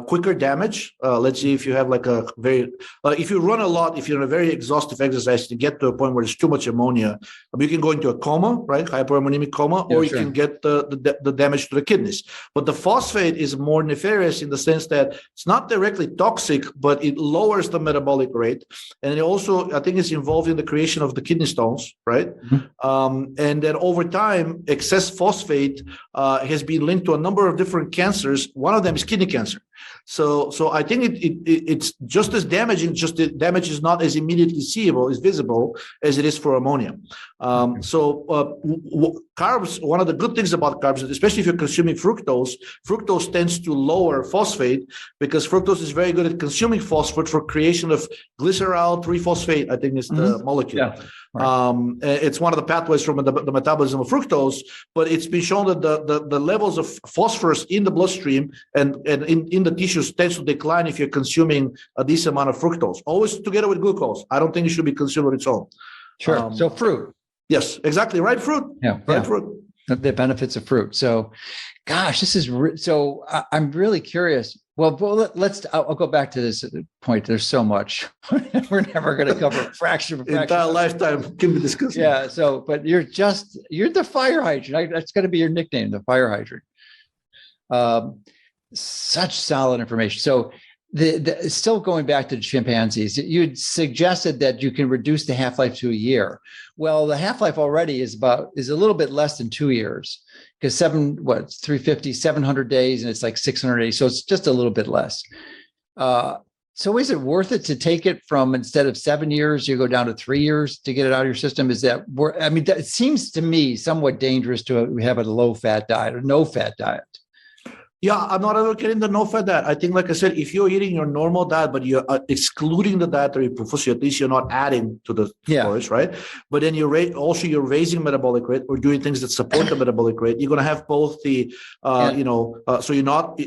B: quicker damage. Let's say if you have if you run a lot, if you're in a very exhaustive exercise to get to a point where there's too much ammonia, you can go into a coma, right? Hyperammonemic coma, or you can get the damage to the kidneys. But the phosphate is more nefarious in the sense that it's not directly toxic, but it lowers the metabolic rate. And it also, I think it's involved in the creation of the kidney stones, right? Mm-hmm. And then over time, excess phosphate has been linked to a number of different cancers. One of them is kidney cancer. So I think it's just as damaging, just the damage is not as immediately visible as it is for ammonia. Carbs, one of the good things about carbs, especially if you're consuming fructose tends to lower phosphate because fructose is very good at consuming phosphate for creation of glycerol 3-phosphate, I think is the molecule. Yeah. Right. It's one of the pathways from the metabolism of fructose, but it's been shown that the levels of phosphorus in the bloodstream and in the tissues tends to decline if you're consuming a decent amount of fructose, always together with glucose. I don't think it should be consumed on its own.
A: Sure. So fruit.
B: Yes, exactly. Ripe fruit.
A: Yeah.
B: Ripe fruit.
A: The benefits of fruit. So, gosh, this is so I'm really curious. Well, I'll go back to this point. There's so much. We're never going to cover a fraction of a fraction.
B: Entire lifetime can be discussed.
A: Yeah. So, but you're the fire hydrant. That's going to be your nickname, the fire hydrant. Such solid information. So still going back to the chimpanzees, you'd suggested that you can reduce the half-life to a year. Well, the half-life already is a little bit less than 2 years because 350, 700 days, and it's like 600 days. So it's just a little bit less. So is it worth it to take it from, instead of 7 years, you go down to 3 years to get it out of your system? That seems to me somewhat dangerous to have a low-fat diet or no-fat diet.
B: Yeah, I'm not advocating the no-fat diet. I think, like I said, if you're eating your normal diet, but you're excluding the dietary PUFA, at least you're not adding to the storage, right? But then you're raising metabolic rate or doing things that support the metabolic rate. You're going to have both the, so you're not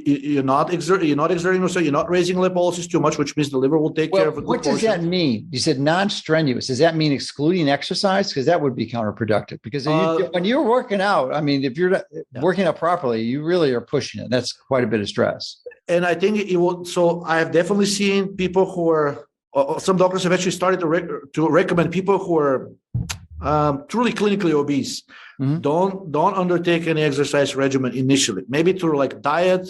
B: exerting yourself, you're not raising lipolysis too much, which means the liver will take care of it.
A: What does that mean? You said non-strenuous. Does that mean excluding exercise? Because that would be counterproductive. Because when you're working out, if you're working out properly, you really are pushing it. That's quite a bit of stress.
B: And I think it will. So I have definitely seen people who are, some doctors have actually started to recommend people who are truly clinically obese. Mm-hmm. Don't undertake any exercise regimen initially. Maybe through like diet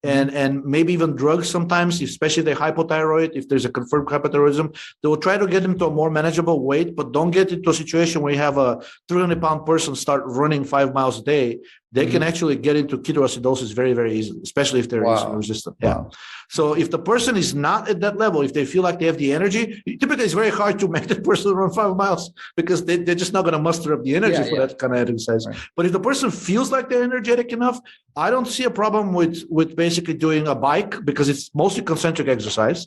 B: and maybe even drugs sometimes, especially if they're hypothyroid, if there's a confirmed hypothyroidism, they will try to get them to a more manageable weight, but don't get into a situation where you have a 300-pound person start running 5 miles a day. They can actually get into ketoacidosis very, very easily, especially if they're insulin resistant. Yeah. So if the person is not at that level, if they feel like they have the energy, typically it's very hard to make the person run 5 miles because they're just not going to muster up the energy for that kind of exercise. Right. But if the person feels like they're energetic enough, I don't see a problem with basically doing a bike because it's mostly concentric exercise.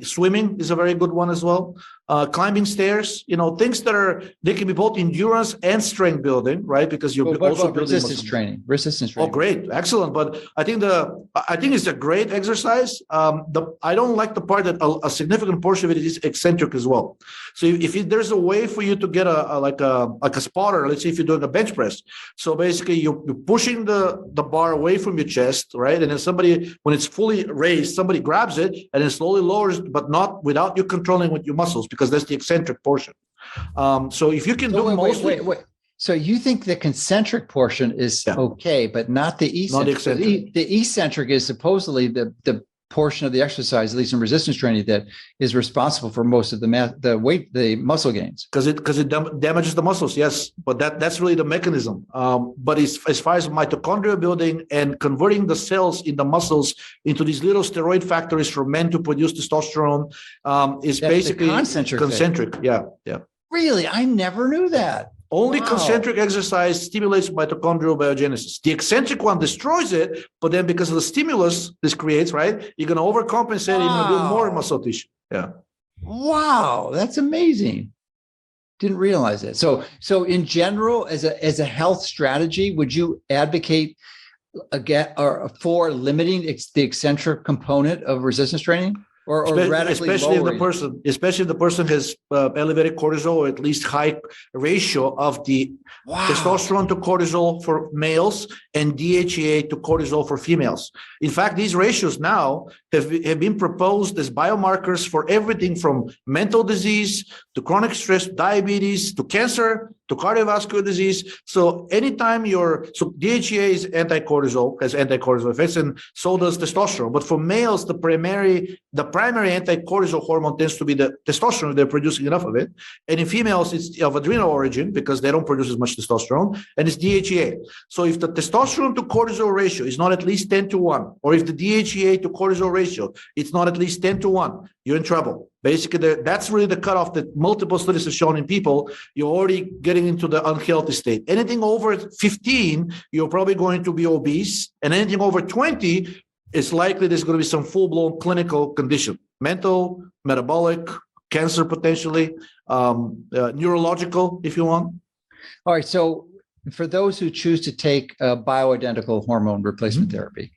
B: Swimming is a very good one as well. Climbing stairs, things they can be both endurance and strength building, right? Because you're also building
A: resistance training.
B: Oh, great, excellent. But I think it's a great exercise. I don't like the part that a significant portion of it is eccentric as well. So if there's a way for you to get a spotter, let's say if you're doing a bench press, so basically you're pushing the bar away from your chest, right? And then when it's fully raised, somebody grabs it and then slowly lowers, but not without you controlling with your muscles, because that's the eccentric portion. So if you can
A: wait. So you think the concentric portion is okay, but not the eccentric?
B: Not eccentric.
A: The eccentric is supposedly the portion of the exercise, at least in resistance training, that is responsible for most of the muscle gains.
B: Because it damages the muscles, yes. But that's really the mechanism. But as far as mitochondria building and converting the cells in the muscles into these little steroid factories for men to produce testosterone, is basically concentric. Yeah.
A: Really? I never knew that.
B: Only concentric exercise stimulates mitochondrial biogenesis. The eccentric one destroys it, but then because of the stimulus this creates, right, you're going to overcompensate and you're going to build more muscle tissue. Yeah.
A: Wow, that's amazing. Didn't realize that. So in general, as a health strategy, would you advocate for limiting the eccentric component of resistance training? Or radically
B: especially if the person has elevated cortisol, or at least high ratio of the testosterone to cortisol for males and DHEA to cortisol for females. In fact, these ratios now have been proposed as biomarkers for everything from mental disease to chronic stress, diabetes to cancer to cardiovascular disease. So DHEA is anti-cortisol, has anti-cortisol effects, and so does testosterone. But for males, the primary anti-cortisol hormone tends to be the testosterone if they're producing enough of it. And in females, it's of adrenal origin because they don't produce as much testosterone, and it's DHEA. So if the testosterone to cortisol ratio is not at least 10-1, or if the DHEA to cortisol ratio it's not at least 10-1, you're in trouble. Basically, that's really the cutoff that multiple studies have shown in people. You're already getting into the unhealthy state. Anything over 15, you're probably going to be obese. And anything over 20, it's likely there's going to be some full-blown clinical condition. Mental, metabolic, cancer potentially, neurological, if you want.
A: All right. So for those who choose to take bioidentical hormone replacement therapy,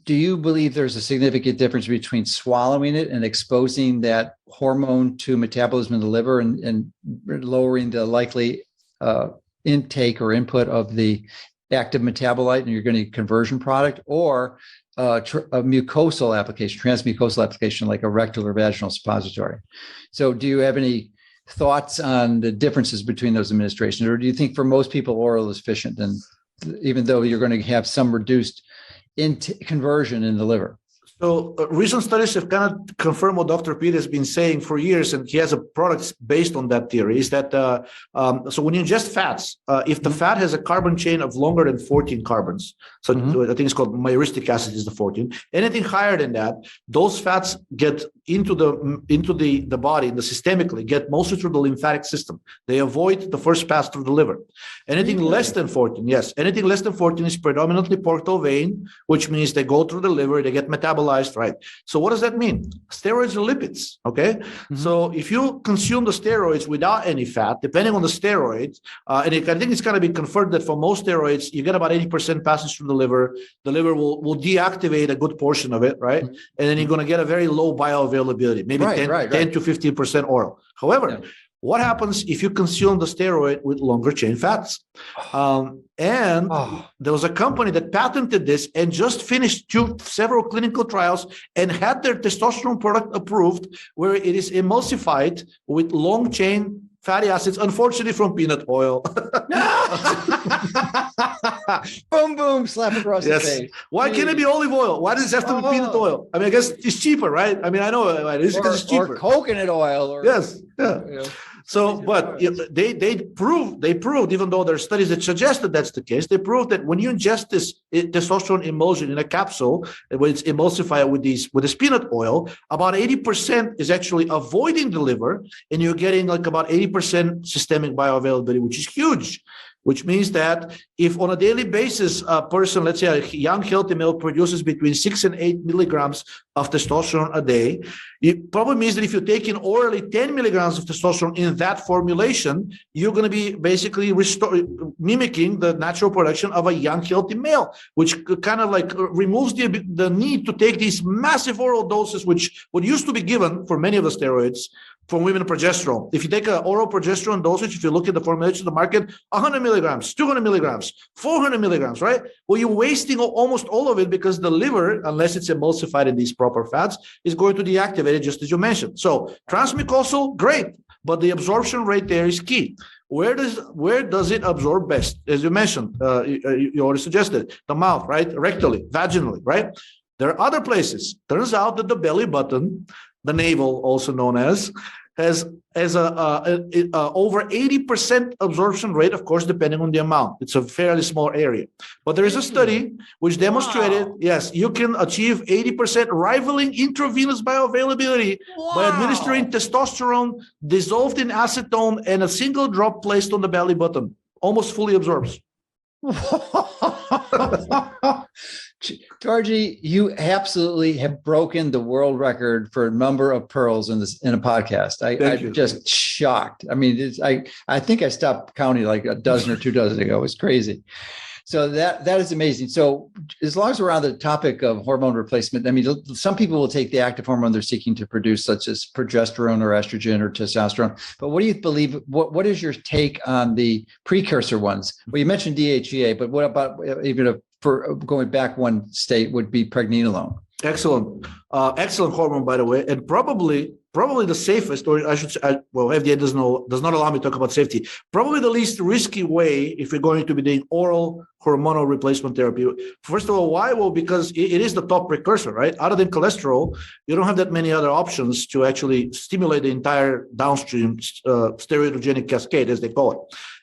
A: do you believe there's a significant difference between swallowing it and exposing that hormone to metabolism in the liver and lowering the likely intake or input of the active metabolite and you're going to get conversion product, or a mucosal application, transmucosal application like a rectal or vaginal suppository? So do you have any thoughts on the differences between those administrations, or do you think for most people oral is sufficient, and even though you're going to have some reduced conversion in the liver?
B: So recent studies have kind of confirmed what Dr. Pete has been saying for years, and he has a product based on that theory, is that so when you ingest fats, if the fat has a carbon chain of longer than 14 carbons, so I think it's called myristic acid is the 14, anything higher than that, those fats get into the body, systemically, get mostly through the lymphatic system. They avoid the first pass through the liver. Anything less than 14, anything less than 14 is predominantly portal vein, which means they go through the liver, they get metabolized, right? So what does that mean? Steroids are lipids, okay? So if you consume the steroids without any fat, depending on the steroids, I think it's going to be confirmed that for most steroids, you get about 80% passes through the liver. The liver will deactivate a good portion of it, right? And then you're going to get a very low bioavailability, maybe 10 to 15% oral. However, what happens if you consume the steroid with longer chain fats? There was a company that patented this and just finished several clinical trials and had their testosterone product approved, where it is emulsified with long chain fatty acids, unfortunately from peanut oil.
A: Boom, boom, slap across the face.
B: Why can't it be olive oil? Why does it have to be peanut oil? I mean, I guess it's cheaper, right? I mean, I know it is because it's cheaper.
A: Or coconut oil. Or,
B: yes. Yeah.
A: You know.
B: So, but they proved, even though there are studies that suggest that that's the case, they proved that when you ingest this testosterone emulsion in a capsule, when it's emulsified with this peanut oil, about 80% is actually avoiding the liver, and you're getting like about 80% systemic bioavailability, which is huge. Which means that if on a daily basis, a person, let's say a young healthy male, produces between 6 and 8 milligrams of testosterone a day, it probably means that if you're taking orally 10 milligrams of testosterone in that formulation, you're going to be basically mimicking the natural production of a young healthy male, which kind of like removes the need to take these massive oral doses, which would used to be given for many of the steroids from women progesterone. If you take an oral progesterone dosage, if you look at the formulation of the market, 100 milligrams, 200 milligrams, 400 milligrams, right? Well, you're wasting almost all of it because the liver, unless it's emulsified in these proper fats, is going to deactivate it, just as you mentioned. So transmucosal, great, but the absorption rate there is key. Where does it absorb best? As you mentioned, you already suggested, the mouth, right? Rectally, vaginally, right? There are other places. Turns out that the belly button, the navel, also known as, has over 80% absorption rate, of course, depending on the amount. It's a fairly small area. But there is a study which demonstrated, yes, you can achieve 80% rivaling intravenous bioavailability by administering testosterone dissolved in acetone and a single drop placed on the belly button. Almost fully absorbs.
A: Georgi, you absolutely have broken the world record for a number of pearls in a podcast. I'm just shocked. I mean, I think I stopped counting like a dozen or 2 dozen ago. It's crazy. So that is amazing. So as long as we're on the topic of hormone replacement, I mean, some people will take the active hormone they're seeking to produce, such as progesterone or estrogen or testosterone. But what do you believe? What is your take on the precursor ones? Well, you mentioned DHEA, but what about even for going back one state would be pregnenolone?
B: Excellent. Excellent hormone, by the way, and probably the safest, or I should say, FDA does not allow me to talk about safety. Probably the least risky way if you're going to be doing oral hormonal replacement therapy. First of all, why? Well, because it is the top precursor, right? Other than cholesterol, you don't have that many other options to actually stimulate the entire downstream steroidogenic cascade, as they call it.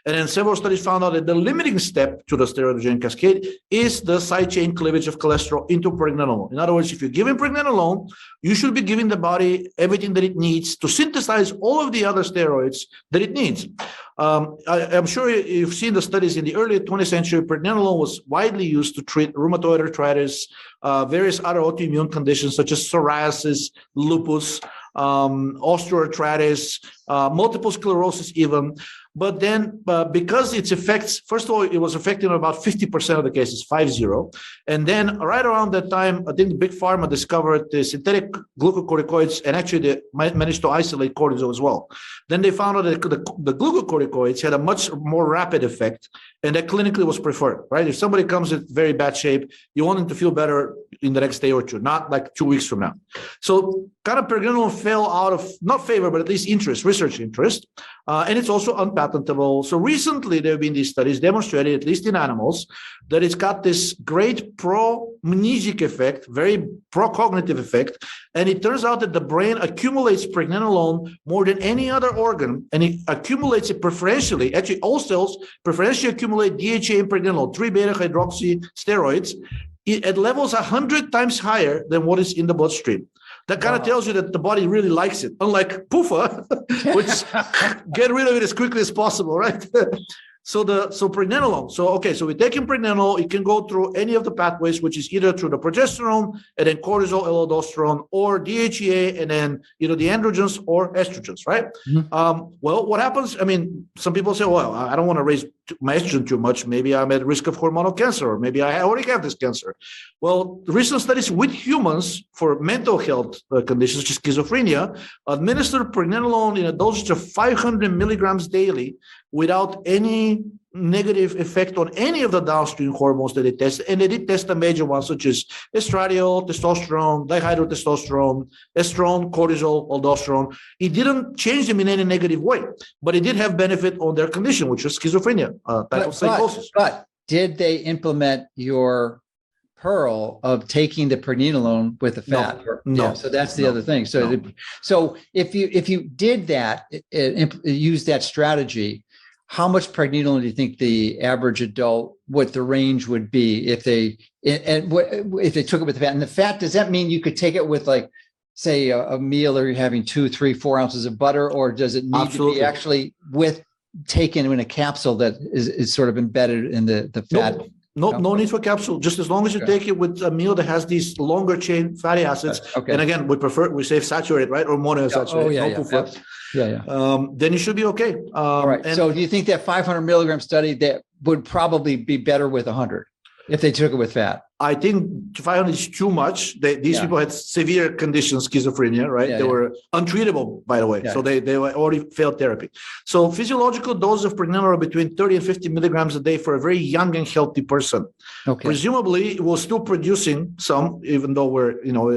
B: And then several studies found out that the limiting step to the steroidogenic cascade is the side chain cleavage of cholesterol into pregnenolone. In other words, if you're giving pregnenolone, you should be giving the body everything that it needs to synthesize all of the other steroids that it needs. I'm sure you've seen the studies in the early 20th century. Pregnenolone was widely used to treat rheumatoid arthritis, various other autoimmune conditions such as psoriasis, lupus, osteoarthritis, multiple sclerosis even. But then because its effects, first of all, it was affecting about 50% of the cases, 50. And then right around that time, I think the big pharma discovered the synthetic glucocorticoids, and actually they managed to isolate cortisol as well. Then they found out that the glucocorticoids had a much more rapid effect, and that clinically was preferred, right? If somebody comes in very bad shape, you want them to feel better in the next day or two, not like 2 weeks from now. So kind of pregnenolone fell out of, not favor, but at least interest, research interest. And it's also unpatentable. So recently there have been these studies demonstrated, at least in animals, that it's got this great pro-mnesic effect, very pro-cognitive effect. And it turns out that the brain accumulates pregnenolone more than any other organ, and it accumulates it preferentially. Actually, all cells preferentially accumulate DHA and pregnenolone, 3-beta hydroxy steroids, at levels 100 times higher than what is in the bloodstream. That kind of tells you that the body really likes it, unlike PUFA, which get rid of it as quickly as possible, right? So pregnenolone. So we're taking pregnenolone. It can go through any of the pathways, which is either through the progesterone and then cortisol, aldosterone, or DHEA and then the androgens or estrogens, right? Mm-hmm. Well, what happens? I mean, some people say, well, I don't want to raise my estrogen too much. Maybe I'm at risk of hormonal cancer, or maybe I already have this cancer. Well, recent studies with humans for mental health conditions, such as schizophrenia, administered pregnenolone in a dosage of 500 milligrams daily without any negative effect on any of the downstream hormones that they tested. And they did test the major ones, such as estradiol, testosterone, dihydrotestosterone, estrone, cortisol, aldosterone. It didn't change them in any negative way, but it did have benefit on their condition, which was schizophrenia, type of psychosis.
A: But did they implement your pearl of taking the pregnenolone with the fat?
B: No.
A: So that's the other thing. So if you did that, use that strategy, how much pregnenolone do you think the average adult, what the range would be if they took it with the fat? And the fat, does that mean you could take it with, like, say a meal, or you're having 2, 3, 4 ounces of butter, or does it need to be actually taken in a capsule that is sort of embedded in the fat?
B: No need for capsule. Just as long as you take it with a meal that has these longer chain fatty acids. Okay. And again, we say saturated, right? Or monounsaturated. Then you should be okay.
A: All right. So do you think that 500 milligram study that would probably be better with 100 if they took it with fat?
B: I think 500 is too much. These people had severe conditions, schizophrenia, right? They were untreatable, by the way. So they were already failed therapy. So physiological dose of pregnenolone are between 30 and 50 milligrams a day for a very young and healthy person. Okay. Presumably, we're still producing some, even though we're,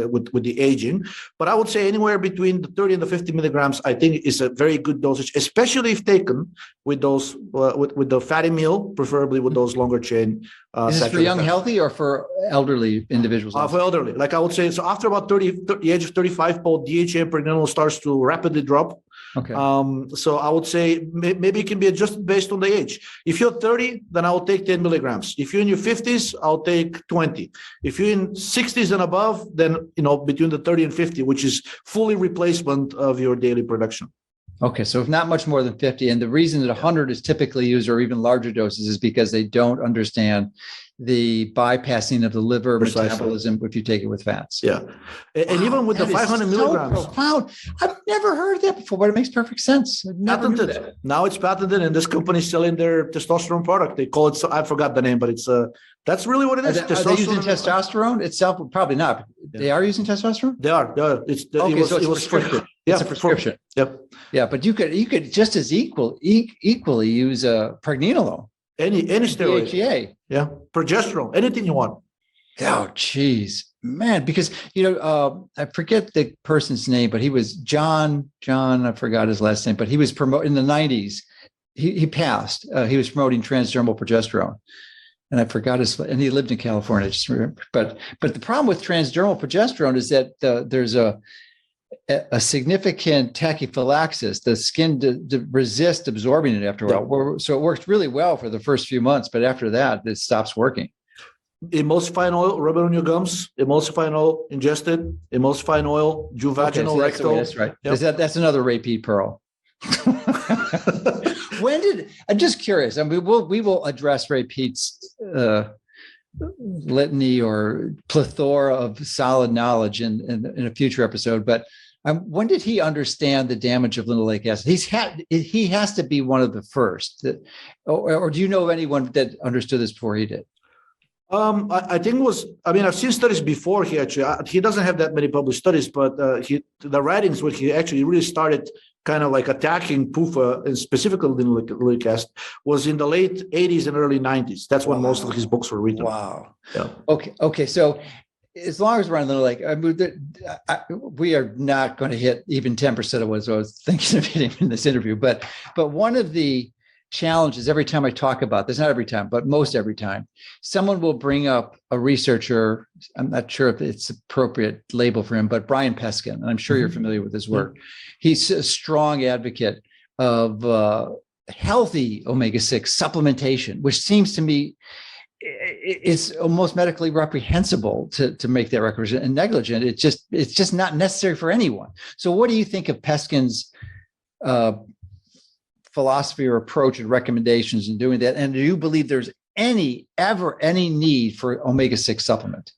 B: with the aging. But I would say anywhere between the 30 and the 50 milligrams, I think, is a very good dosage, especially if taken with those with the fatty meal, preferably with those longer chain.
A: Is this for young, healthy, or for elderly individuals?
B: For elderly, like I would say, so after about the age of 35, both DHA and pregnenolone starts to rapidly drop. Okay. So I would say maybe it can be adjusted based on the age. If you're 30, then I will take 10 milligrams. If you're in your 50s, I'll take 20. If you're in 60s and above, then between the 30 and 50, which is fully replacement of your daily production.
A: Okay, so if not much more than 50, and the reason that 100 is typically used, or even larger doses, is because they don't understand the bypassing of the liver metabolism if you take it with fats.
B: Yeah, and even with the 500 milligrams.
A: So profound. I've never heard that before, but it makes perfect sense.
B: Patented. Now it's patented, and this company is selling their testosterone product. They call it, I forgot the name, but it's that's really what it is.
A: Are they using testosterone itself? Probably not. They are using testosterone?
B: They are. It's
A: prescription. It's a prescription.
B: Yep.
A: Yeah, but you could just as equally use a pregnenolone.
B: Any steroid.
A: DHEA.
B: Yeah. Progesterone. Anything you want.
A: Oh, geez, man. Because I forget the person's name, but he was John. I forgot his last name, but he was promoting in the 90s. He passed. He was promoting transdermal progesterone. And I forgot and he lived in California. I just remember. But the problem with transdermal progesterone is that there's a significant tachyphylaxis. The skin resists absorbing it after a while. So it works really well for the first few months, but after that, it stops working.
B: Emulsifying oil, rub it on your gums. Emulsifying oil, ingested. Emulsifying oil, vaginal, rectal.
A: That's right. Yep. That's another repeat pearl. I'm just curious. I mean, we will address Ray Peat's litany or plethora of solid knowledge in a future episode. But when did he understand the damage of linoleic acid? He has to be one of the first. Or do you know of anyone that understood this before he did?
B: I think I've seen studies before he doesn't have that many published studies, but the writings where he actually really started kind of like attacking PUFA and specifically linoleic acid was in the late 80s and early 90s. That's when most of his books were written.
A: Wow. Yeah. Okay. So as long as we're on linoleic, we are not going to hit even 10% of what I was thinking of hitting in this interview. But one of the challenges every time I talk about this, not every time, but most every time, someone will bring up a researcher. I'm not sure if it's appropriate label for him, but Brian Peskin, and I'm sure you're familiar with his work. He's a strong advocate of healthy omega-6 supplementation, which seems to me is almost medically reprehensible to make that recommendation, and negligent. It's just not necessary for anyone. So what do you think of Peskin's philosophy or approach and recommendations in doing that? And do you believe there's any need for omega-6 supplement?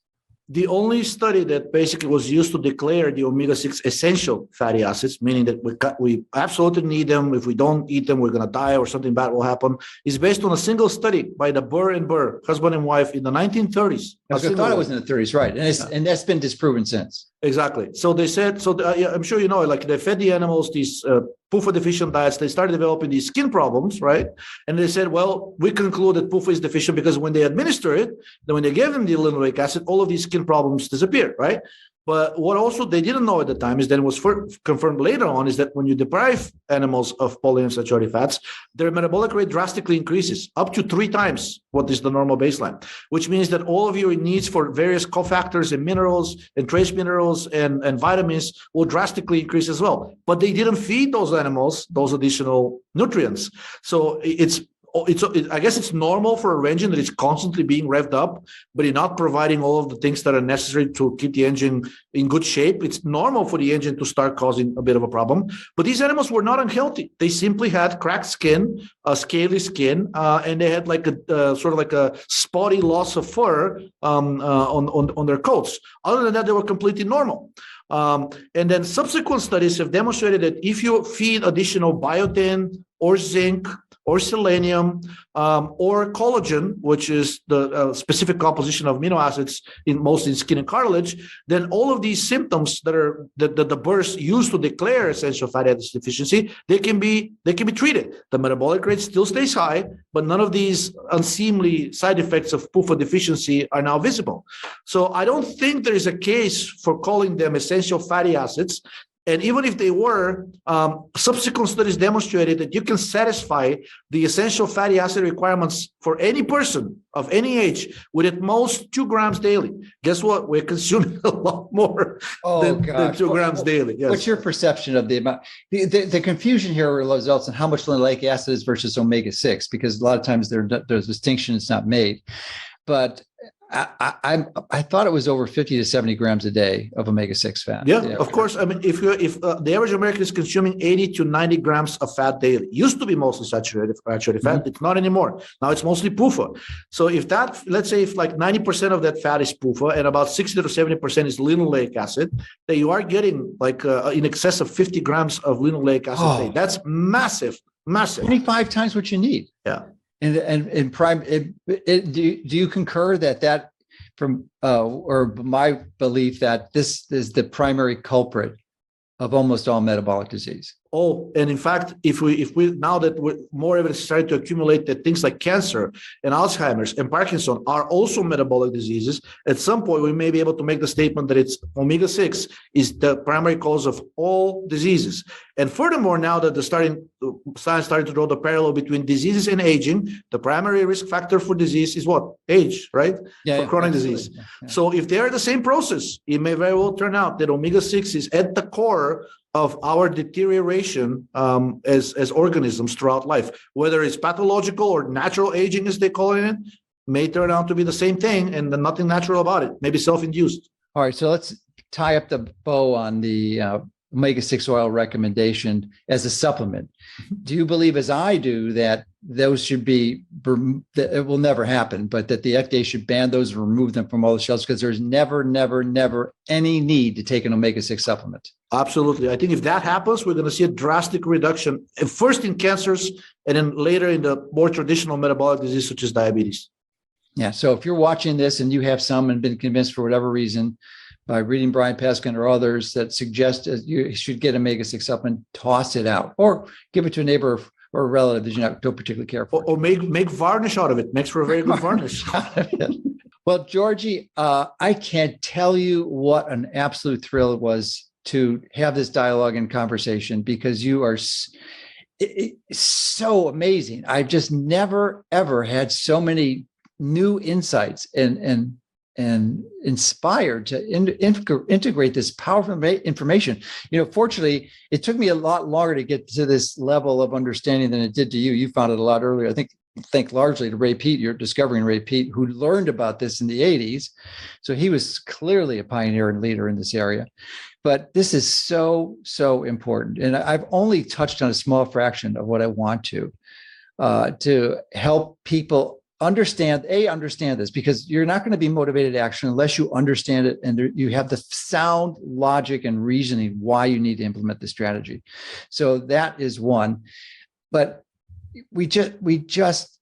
B: The only study that basically was used to declare the omega-6 essential fatty acids, meaning that we absolutely need them. If we don't eat them, we're going to die or something bad will happen, is based on a single study by the Burr and Burr, husband and wife, in the 1930s.
A: I thought it was in the 30s, right? And that's been disproven since.
B: Exactly. So they said, I'm sure you know, like they fed the animals these PUFA deficient diets. They started developing these skin problems, right? And they said, well, we conclude that PUFA is deficient because when they administer it, then when they gave them the linoleic acid, all of these skin problems disappeared, right? But what also they didn't know at the time is that it was confirmed later on is that when you deprive animals of polyunsaturated fats, their metabolic rate drastically increases up to 3 times what is the normal baseline, which means that all of your needs for various cofactors and minerals and trace minerals and vitamins will drastically increase as well. But they didn't feed those animals those additional nutrients. So I guess it's normal for a engine that is constantly being revved up, but you're not providing all of the things that are necessary to keep the engine in good shape. It's normal for the engine to start causing a bit of a problem. But these animals were not unhealthy. They simply had cracked skin, scaly skin, and they had like a sort of like a spotty loss of fur on their coats. Other than that, they were completely normal. And then subsequent studies have demonstrated that if you feed additional biotin or zinc or selenium, or collagen, which is the specific composition of amino acids mostly in skin and cartilage, then all of these symptoms that the birds use to declare essential fatty acids deficiency, they can be treated. The metabolic rate still stays high, but none of these unseemly side effects of PUFA deficiency are now visible. So I don't think there is a case for calling them essential fatty acids. And even if they were, subsequent studies demonstrated that you can satisfy the essential fatty acid requirements for any person of any age with at most 2 grams daily. Guess what? We're consuming a lot more than 2 grams daily. Yes.
A: What's your perception of the amount? The confusion here results in how much linoleic acid is versus omega-6, because a lot of times there's distinction is not made. But I thought it was over 50 to 70 grams a day of omega-6 fat.
B: Yeah, of course. I mean, if the average American is consuming 80 to 90 grams of fat daily, used to be mostly saturated fat, it's not anymore. Now it's mostly PUFA. So if let's say if like 90% of that fat is PUFA and about 60 to 70% is linoleic acid, then you are getting like in excess of 50 grams of linoleic acid a day. That's massive.
A: 25 times what you need.
B: Yeah.
A: And prime, do you concur that from or my belief that this is the primary culprit of almost all metabolic disease?
B: Oh, and in fact, if we now that more evidence is starting to accumulate that things like cancer and Alzheimer's and Parkinson are also metabolic diseases, at some point we may be able to make the statement that it's omega-6 is the primary cause of all diseases. And furthermore, now that science starting to draw the parallel between diseases and aging, the primary risk factor for disease is what? Age, right? For chronic disease. Yeah. So if they are the same process, it may very well turn out that omega-6 is at the core of our deterioration as organisms throughout life, whether it's pathological or natural aging, as they call it, may turn out to be the same thing and nothing natural about it, maybe self-induced.
A: All right, so let's tie up the bow on the omega-6 oil recommendation as a supplement. Do you believe, as I do, that those should be, that it will never happen, but that the FDA should ban those and remove them from all the shelves because there's never any need to take an omega-6 supplement?
B: Absolutely. I think if that happens, we're going to see a drastic reduction, first in cancers and then later in the more traditional metabolic disease, such as diabetes.
A: Yeah. So if you're watching this and you have some and been convinced for whatever reason by reading Brian Paskin or others that suggest you should get omega-6 supplement, toss it out or give it to a neighbor or a relative that you don't particularly care for.
B: Or make varnish out of it. Makes for a very good varnish.
A: Well, Georgi, I can't tell you what an absolute thrill it was to have this dialogue and conversation, because you are so amazing. I've just never, ever had so many new insights and inspired to integrate this powerful information. Fortunately, it took me a lot longer to get to this level of understanding than it did to you. You found it a lot earlier. I think largely to Ray Peat, you're discovering Ray Peat, who learned about this in the 80s. So he was clearly a pioneer and leader in this area. But this is so important. And I've only touched on a small fraction of what I want to help people understand this, because you're not going to be motivated to action unless you understand it and you have the sound logic and reasoning why you need to implement the strategy. So that is one. But we just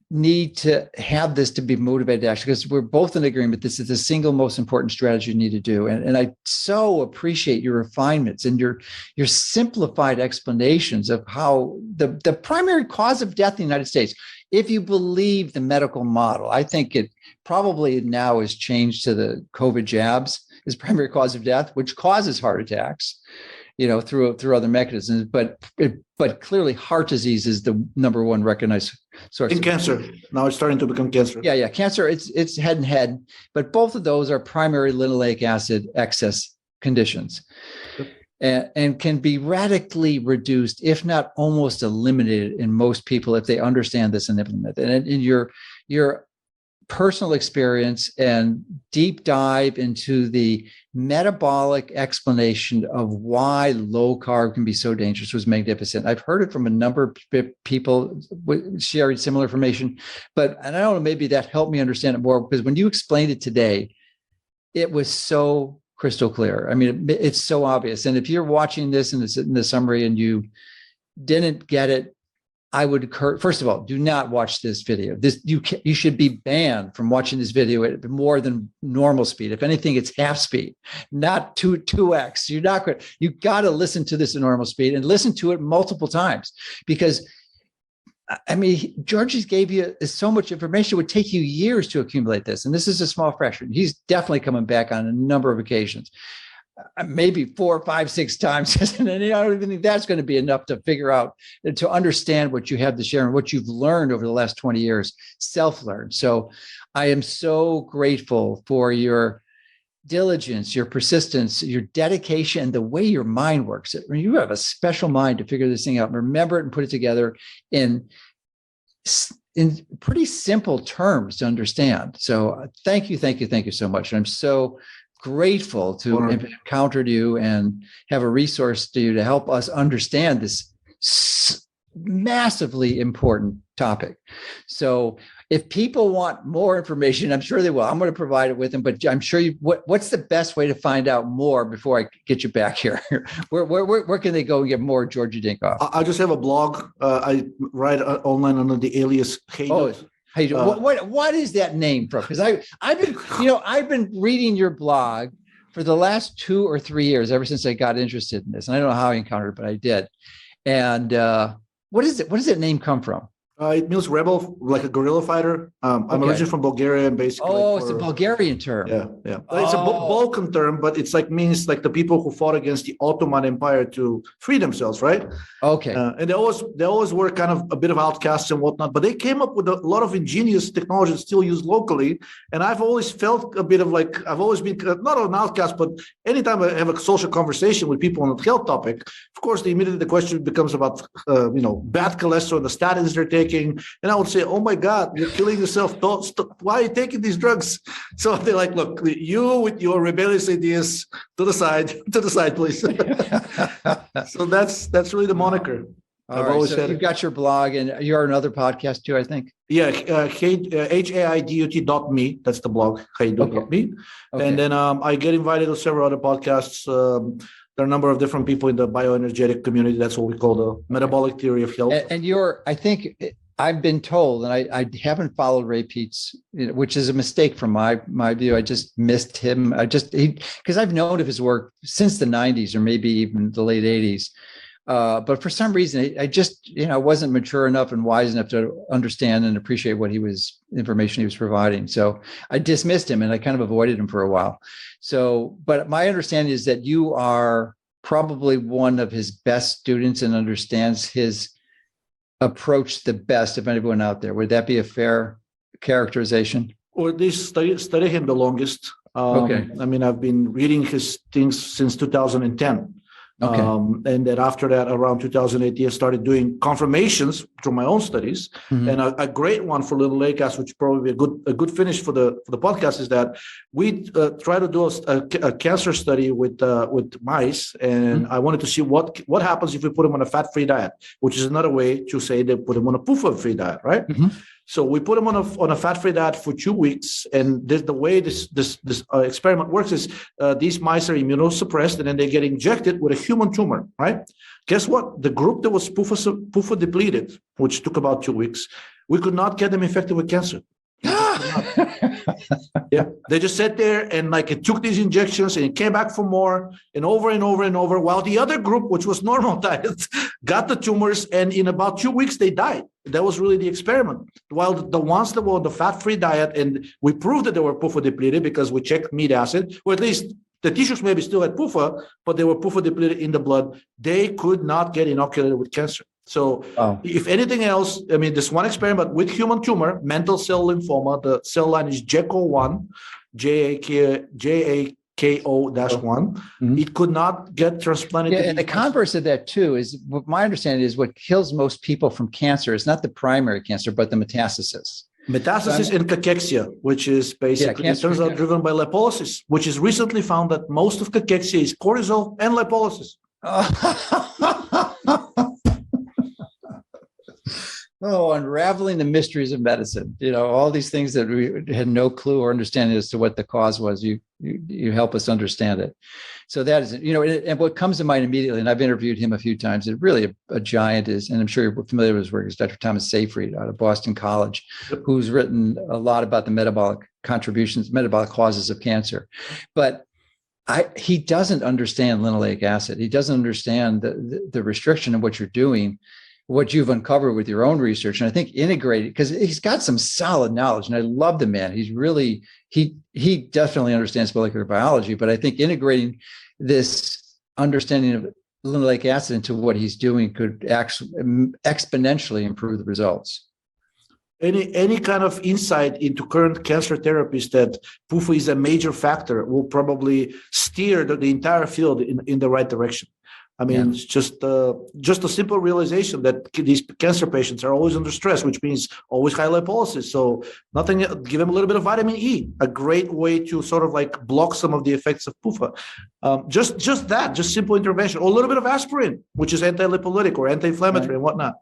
A: need to have this to be motivated to action, because we're both in agreement this is the single most important strategy you need to do. And I so appreciate your refinements and your simplified explanations of how the primary cause of death in the United States, if you believe the medical model, I think it probably now has changed to the COVID jabs is primary cause of death, which causes heart attacks, through other mechanisms. But clearly heart disease is the number one recognized source.
B: In cancer. Now it's starting to become cancer.
A: Yeah. Cancer, it's head and head, but both of those are primary linoleic acid excess conditions. And can be radically reduced, if not almost eliminated, in most people if they understand this and implement it. And in your personal experience and deep dive into the metabolic explanation of why low carb can be so dangerous was magnificent. I've heard it from a number of people sharing similar information, and I don't know, maybe that helped me understand it more, because when you explained it today, it was so crystal clear. I mean, it's so obvious. And if you're watching this in the summary and you didn't get it, I would encourage, first of all, do not watch this video. You should be banned from watching this video at more than normal speed. If anything, it's half speed, not 2x. You got to listen to this at normal speed and listen to it multiple times, because I mean, Georgi's gave you so much information. It would take you years to accumulate this. And this is a small fraction. He's definitely coming back on a number of occasions, maybe 4, 5, 6 times. And I don't even think that's going to be enough to figure out, to understand what you have to share and what you've learned over the last 20 years, self-learned. So I am so grateful for your diligence, your persistence, your dedication, and the way your mind works. I mean, you have a special mind to figure this thing out, remember it, and put it together in pretty simple terms to understand. So thank you so much. And I'm so grateful to have encountered you and have a resource to you to help us understand this massively important topic. So if people want more information, I'm sure they will. I'm going to provide it with them, but I'm sure what's the best way to find out more before I get you back here? Where can they go and get more Georgi Dinkov?
B: I just have a blog. I write online under the alias Hey.
A: What is that name from? Because I've been reading your blog for the last 2 or 3 years, ever since I got interested in this. And I don't know how I encountered it, but I did. And what is it? What does that name come from?
B: It means rebel, like a guerrilla fighter. I'm originally from Bulgaria, and basically.
A: It's a Bulgarian term.
B: Yeah. It's a Balkan term, but it's means the people who fought against the Ottoman Empire to free themselves, right?
A: Okay.
B: And they always were kind of a bit of outcasts and whatnot, but they came up with a lot of ingenious technology still used locally. And I've always felt a bit of I've always been not an outcast, but anytime I have a social conversation with people on the health topic, of course, immediately the question becomes about bad cholesterol and the statins they're taking. And I would say, oh my God, you're killing yourself. Don't stop. Why are you taking these drugs? So they're like, look, you with your rebellious ideas to the side, please. So that's really the moniker.
A: I've always said you've got your blog, and you're on another podcast too, I think.
C: Yeah, haidut.me. That's the blog, haidut.me. Okay. And then I get invited to several other podcasts. There are a number of different people in the bioenergetic community. That's what we call the metabolic theory of health.
A: And I think I've been told, and I haven't followed Ray Peets, which is a mistake from my view. I just missed him. Because I've known of his work since the 90s or maybe even the late 80s. But for some reason, I just, wasn't mature enough and wise enough to understand and appreciate information he was providing. So I dismissed him and I kind of avoided him for a while. So, but my understanding is that you are probably one of his best students and understands his approach the best of anyone out there. Would that be a fair characterization?
C: Or at least study him the longest.
A: Okay.
C: I mean, I've been reading his things since 2010.
A: Okay.
C: And then after that, around 2008, I started doing confirmations through my own studies. Mm-hmm. And a great one for linoleic acid, which probably a good finish for the podcast, is that we try to do a cancer study with mice, and mm-hmm. I wanted to see what happens if we put them on a fat-free diet, which is another way to say they put them on a PUFA-free diet, right? Mm-hmm. So we put them on a fat-free diet for 2 weeks, and the way this experiment works is these mice are immunosuppressed, and then they get injected with a human tumor, right? Guess what? The group that was PUFA depleted, which took about 2 weeks, we could not get them infected with cancer. Yeah, they just sat there and it took these injections and it came back for more and over and over and over, while the other group, which was normal diet, got the tumors, and in about 2 weeks they died. That was really the experiment. While the ones that were on the fat-free diet, and we proved that they were PUFA depleted because we checked meat acid, or at least The tissues maybe still had PUFA, but they were PUFA depleted in the blood. They could not get inoculated with cancer. So if anything else, I mean, this one experiment with human tumor, mantle cell lymphoma, the cell line is JAKO1, JAKO-1. It could not get transplanted.
A: Yeah, and the converse of that too is, what my understanding is, what kills most people from cancer is not the primary cancer, but the metastasis.
C: Metastasis and cachexia, which is basically, it turns out, driven by lipolysis, which is recently found that most of cachexia is cortisol and lipolysis.
A: Oh, unraveling the mysteries of medicine. You know, all these things that we had no clue or understanding as to what the cause was. You help us understand it. So that is, you know, and what comes to mind immediately, and I've interviewed him a few times, and really a giant is, and I'm sure you're familiar with his work, is Dr. Thomas Seyfried out of Boston College, who's written a lot about the metabolic contributions, metabolic causes of cancer. But he doesn't understand linoleic acid. He doesn't understand the restriction of what you're doing, what you've uncovered with your own research. And I think integrated, because he's got some solid knowledge, and I love the man. He's really, he definitely understands molecular biology, but I think integrating this understanding of linoleic acid into what he's doing could actually exponentially improve the results.
C: Any kind of insight into current cancer therapies that PUFA is a major factor will probably steer the entire field in the right direction. I mean, it's just a simple realization that these cancer patients are always under stress, which means always high lipolysis. So give them a little bit of vitamin E, a great way to sort of like block some of the effects of PUFA. Just simple intervention, or a little bit of aspirin, which is anti-lipolytic or anti-inflammatory and whatnot.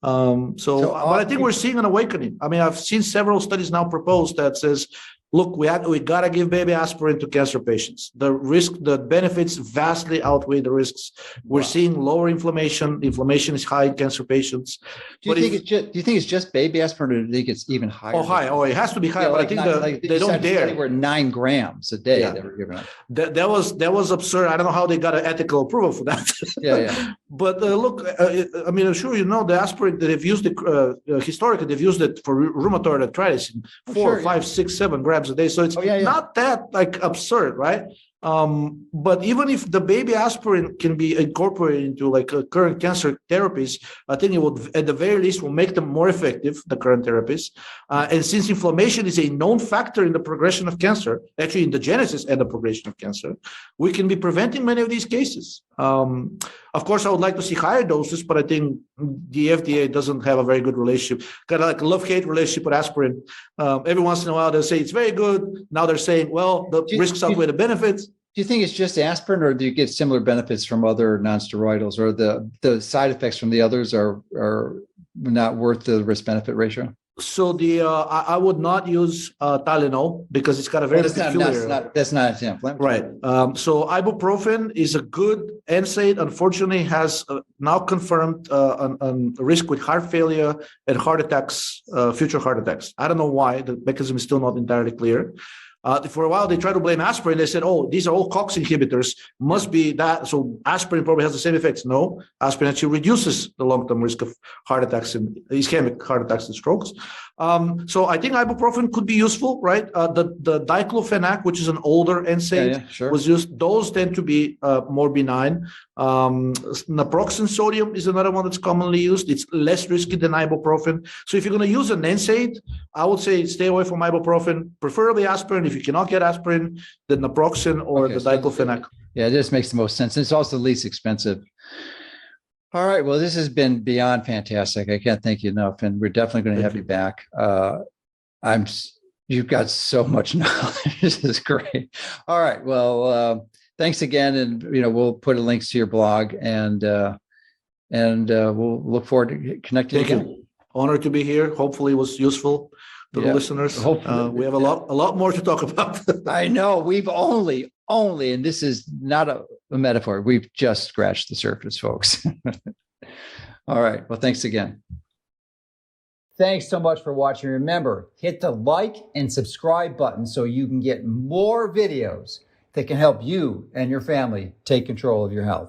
C: But I think we're seeing an awakening. I mean, I've seen several studies now proposed that says, look, we got to give baby aspirin to cancer patients. The benefits vastly outweigh the risks. We're seeing lower inflammation. Inflammation is high in cancer patients.
A: Do you think it's just baby aspirin, or do you think it's even higher?
C: Oh, high. Oh, it has to be higher. But I think they don't dare.
A: They were 9 grams a day that were given out.
C: That was absurd. I don't know how they got an ethical approval for that. But look, I mean, I'm sure you know the aspirin that they've used historically. They've used it for rheumatoid arthritis in 4, 5, 6, 7 grams a day. So it's not that like absurd, right? But even if the baby aspirin can be incorporated into like current cancer therapies, I think it would, at the very least, will make them more effective, the current therapies. And since inflammation is a known factor in the progression of cancer, actually in the genesis and the progression of cancer, we can be preventing many of these cases. Of course, I would like to see higher doses, but I think the FDA doesn't have a very good relationship, kind of like a love-hate relationship with aspirin. Every once in a while, they'll say it's very good. Now they're saying, well, the risks outweigh the benefits.
A: Do you think it's just aspirin, or do you get similar benefits from other non-steroidals, or the side effects from the others are not worth the risk-benefit ratio?
C: So I would not use Tylenol because it's got a very peculiar.
A: That's not anti-inflammatory.
C: Right. So ibuprofen is a good NSAID. Unfortunately, has now confirmed a risk with heart failure and heart attacks, future heart attacks. I don't know why. The mechanism is still not entirely clear. For a while, they tried to blame aspirin. They said, oh, these are all COX inhibitors. Must be that. So aspirin probably has the same effects. No, aspirin actually reduces the long-term risk of heart attacks and ischemic heart attacks and strokes. So I think ibuprofen could be useful, right? The diclofenac, which is an older NSAID, was used. Those tend to be more benign. Naproxen sodium is another one that's commonly used. It's less risky than ibuprofen. So if you're going to use an NSAID, I would say stay away from ibuprofen, preferably aspirin. If you cannot get aspirin, then naproxen or the diclofenac.
A: Yeah, it just makes the most sense. It's also the least expensive. All right. Well, this has been beyond fantastic. I can't thank you enough, and we're definitely going to have you back. You've got so much knowledge. This is great. All right. Well, thanks again, and we'll put links to your blog, and we'll look forward to connecting again.
C: You. Honored to be here. Hopefully, it was useful to the listeners. We have a lot more to talk about.
A: I know. We've only, and this is not a metaphor. We've just scratched the surface, folks. All right. Well, thanks again. Thanks so much for watching. Remember, hit the like and subscribe button so you can get more videos that can help you and your family take control of your health.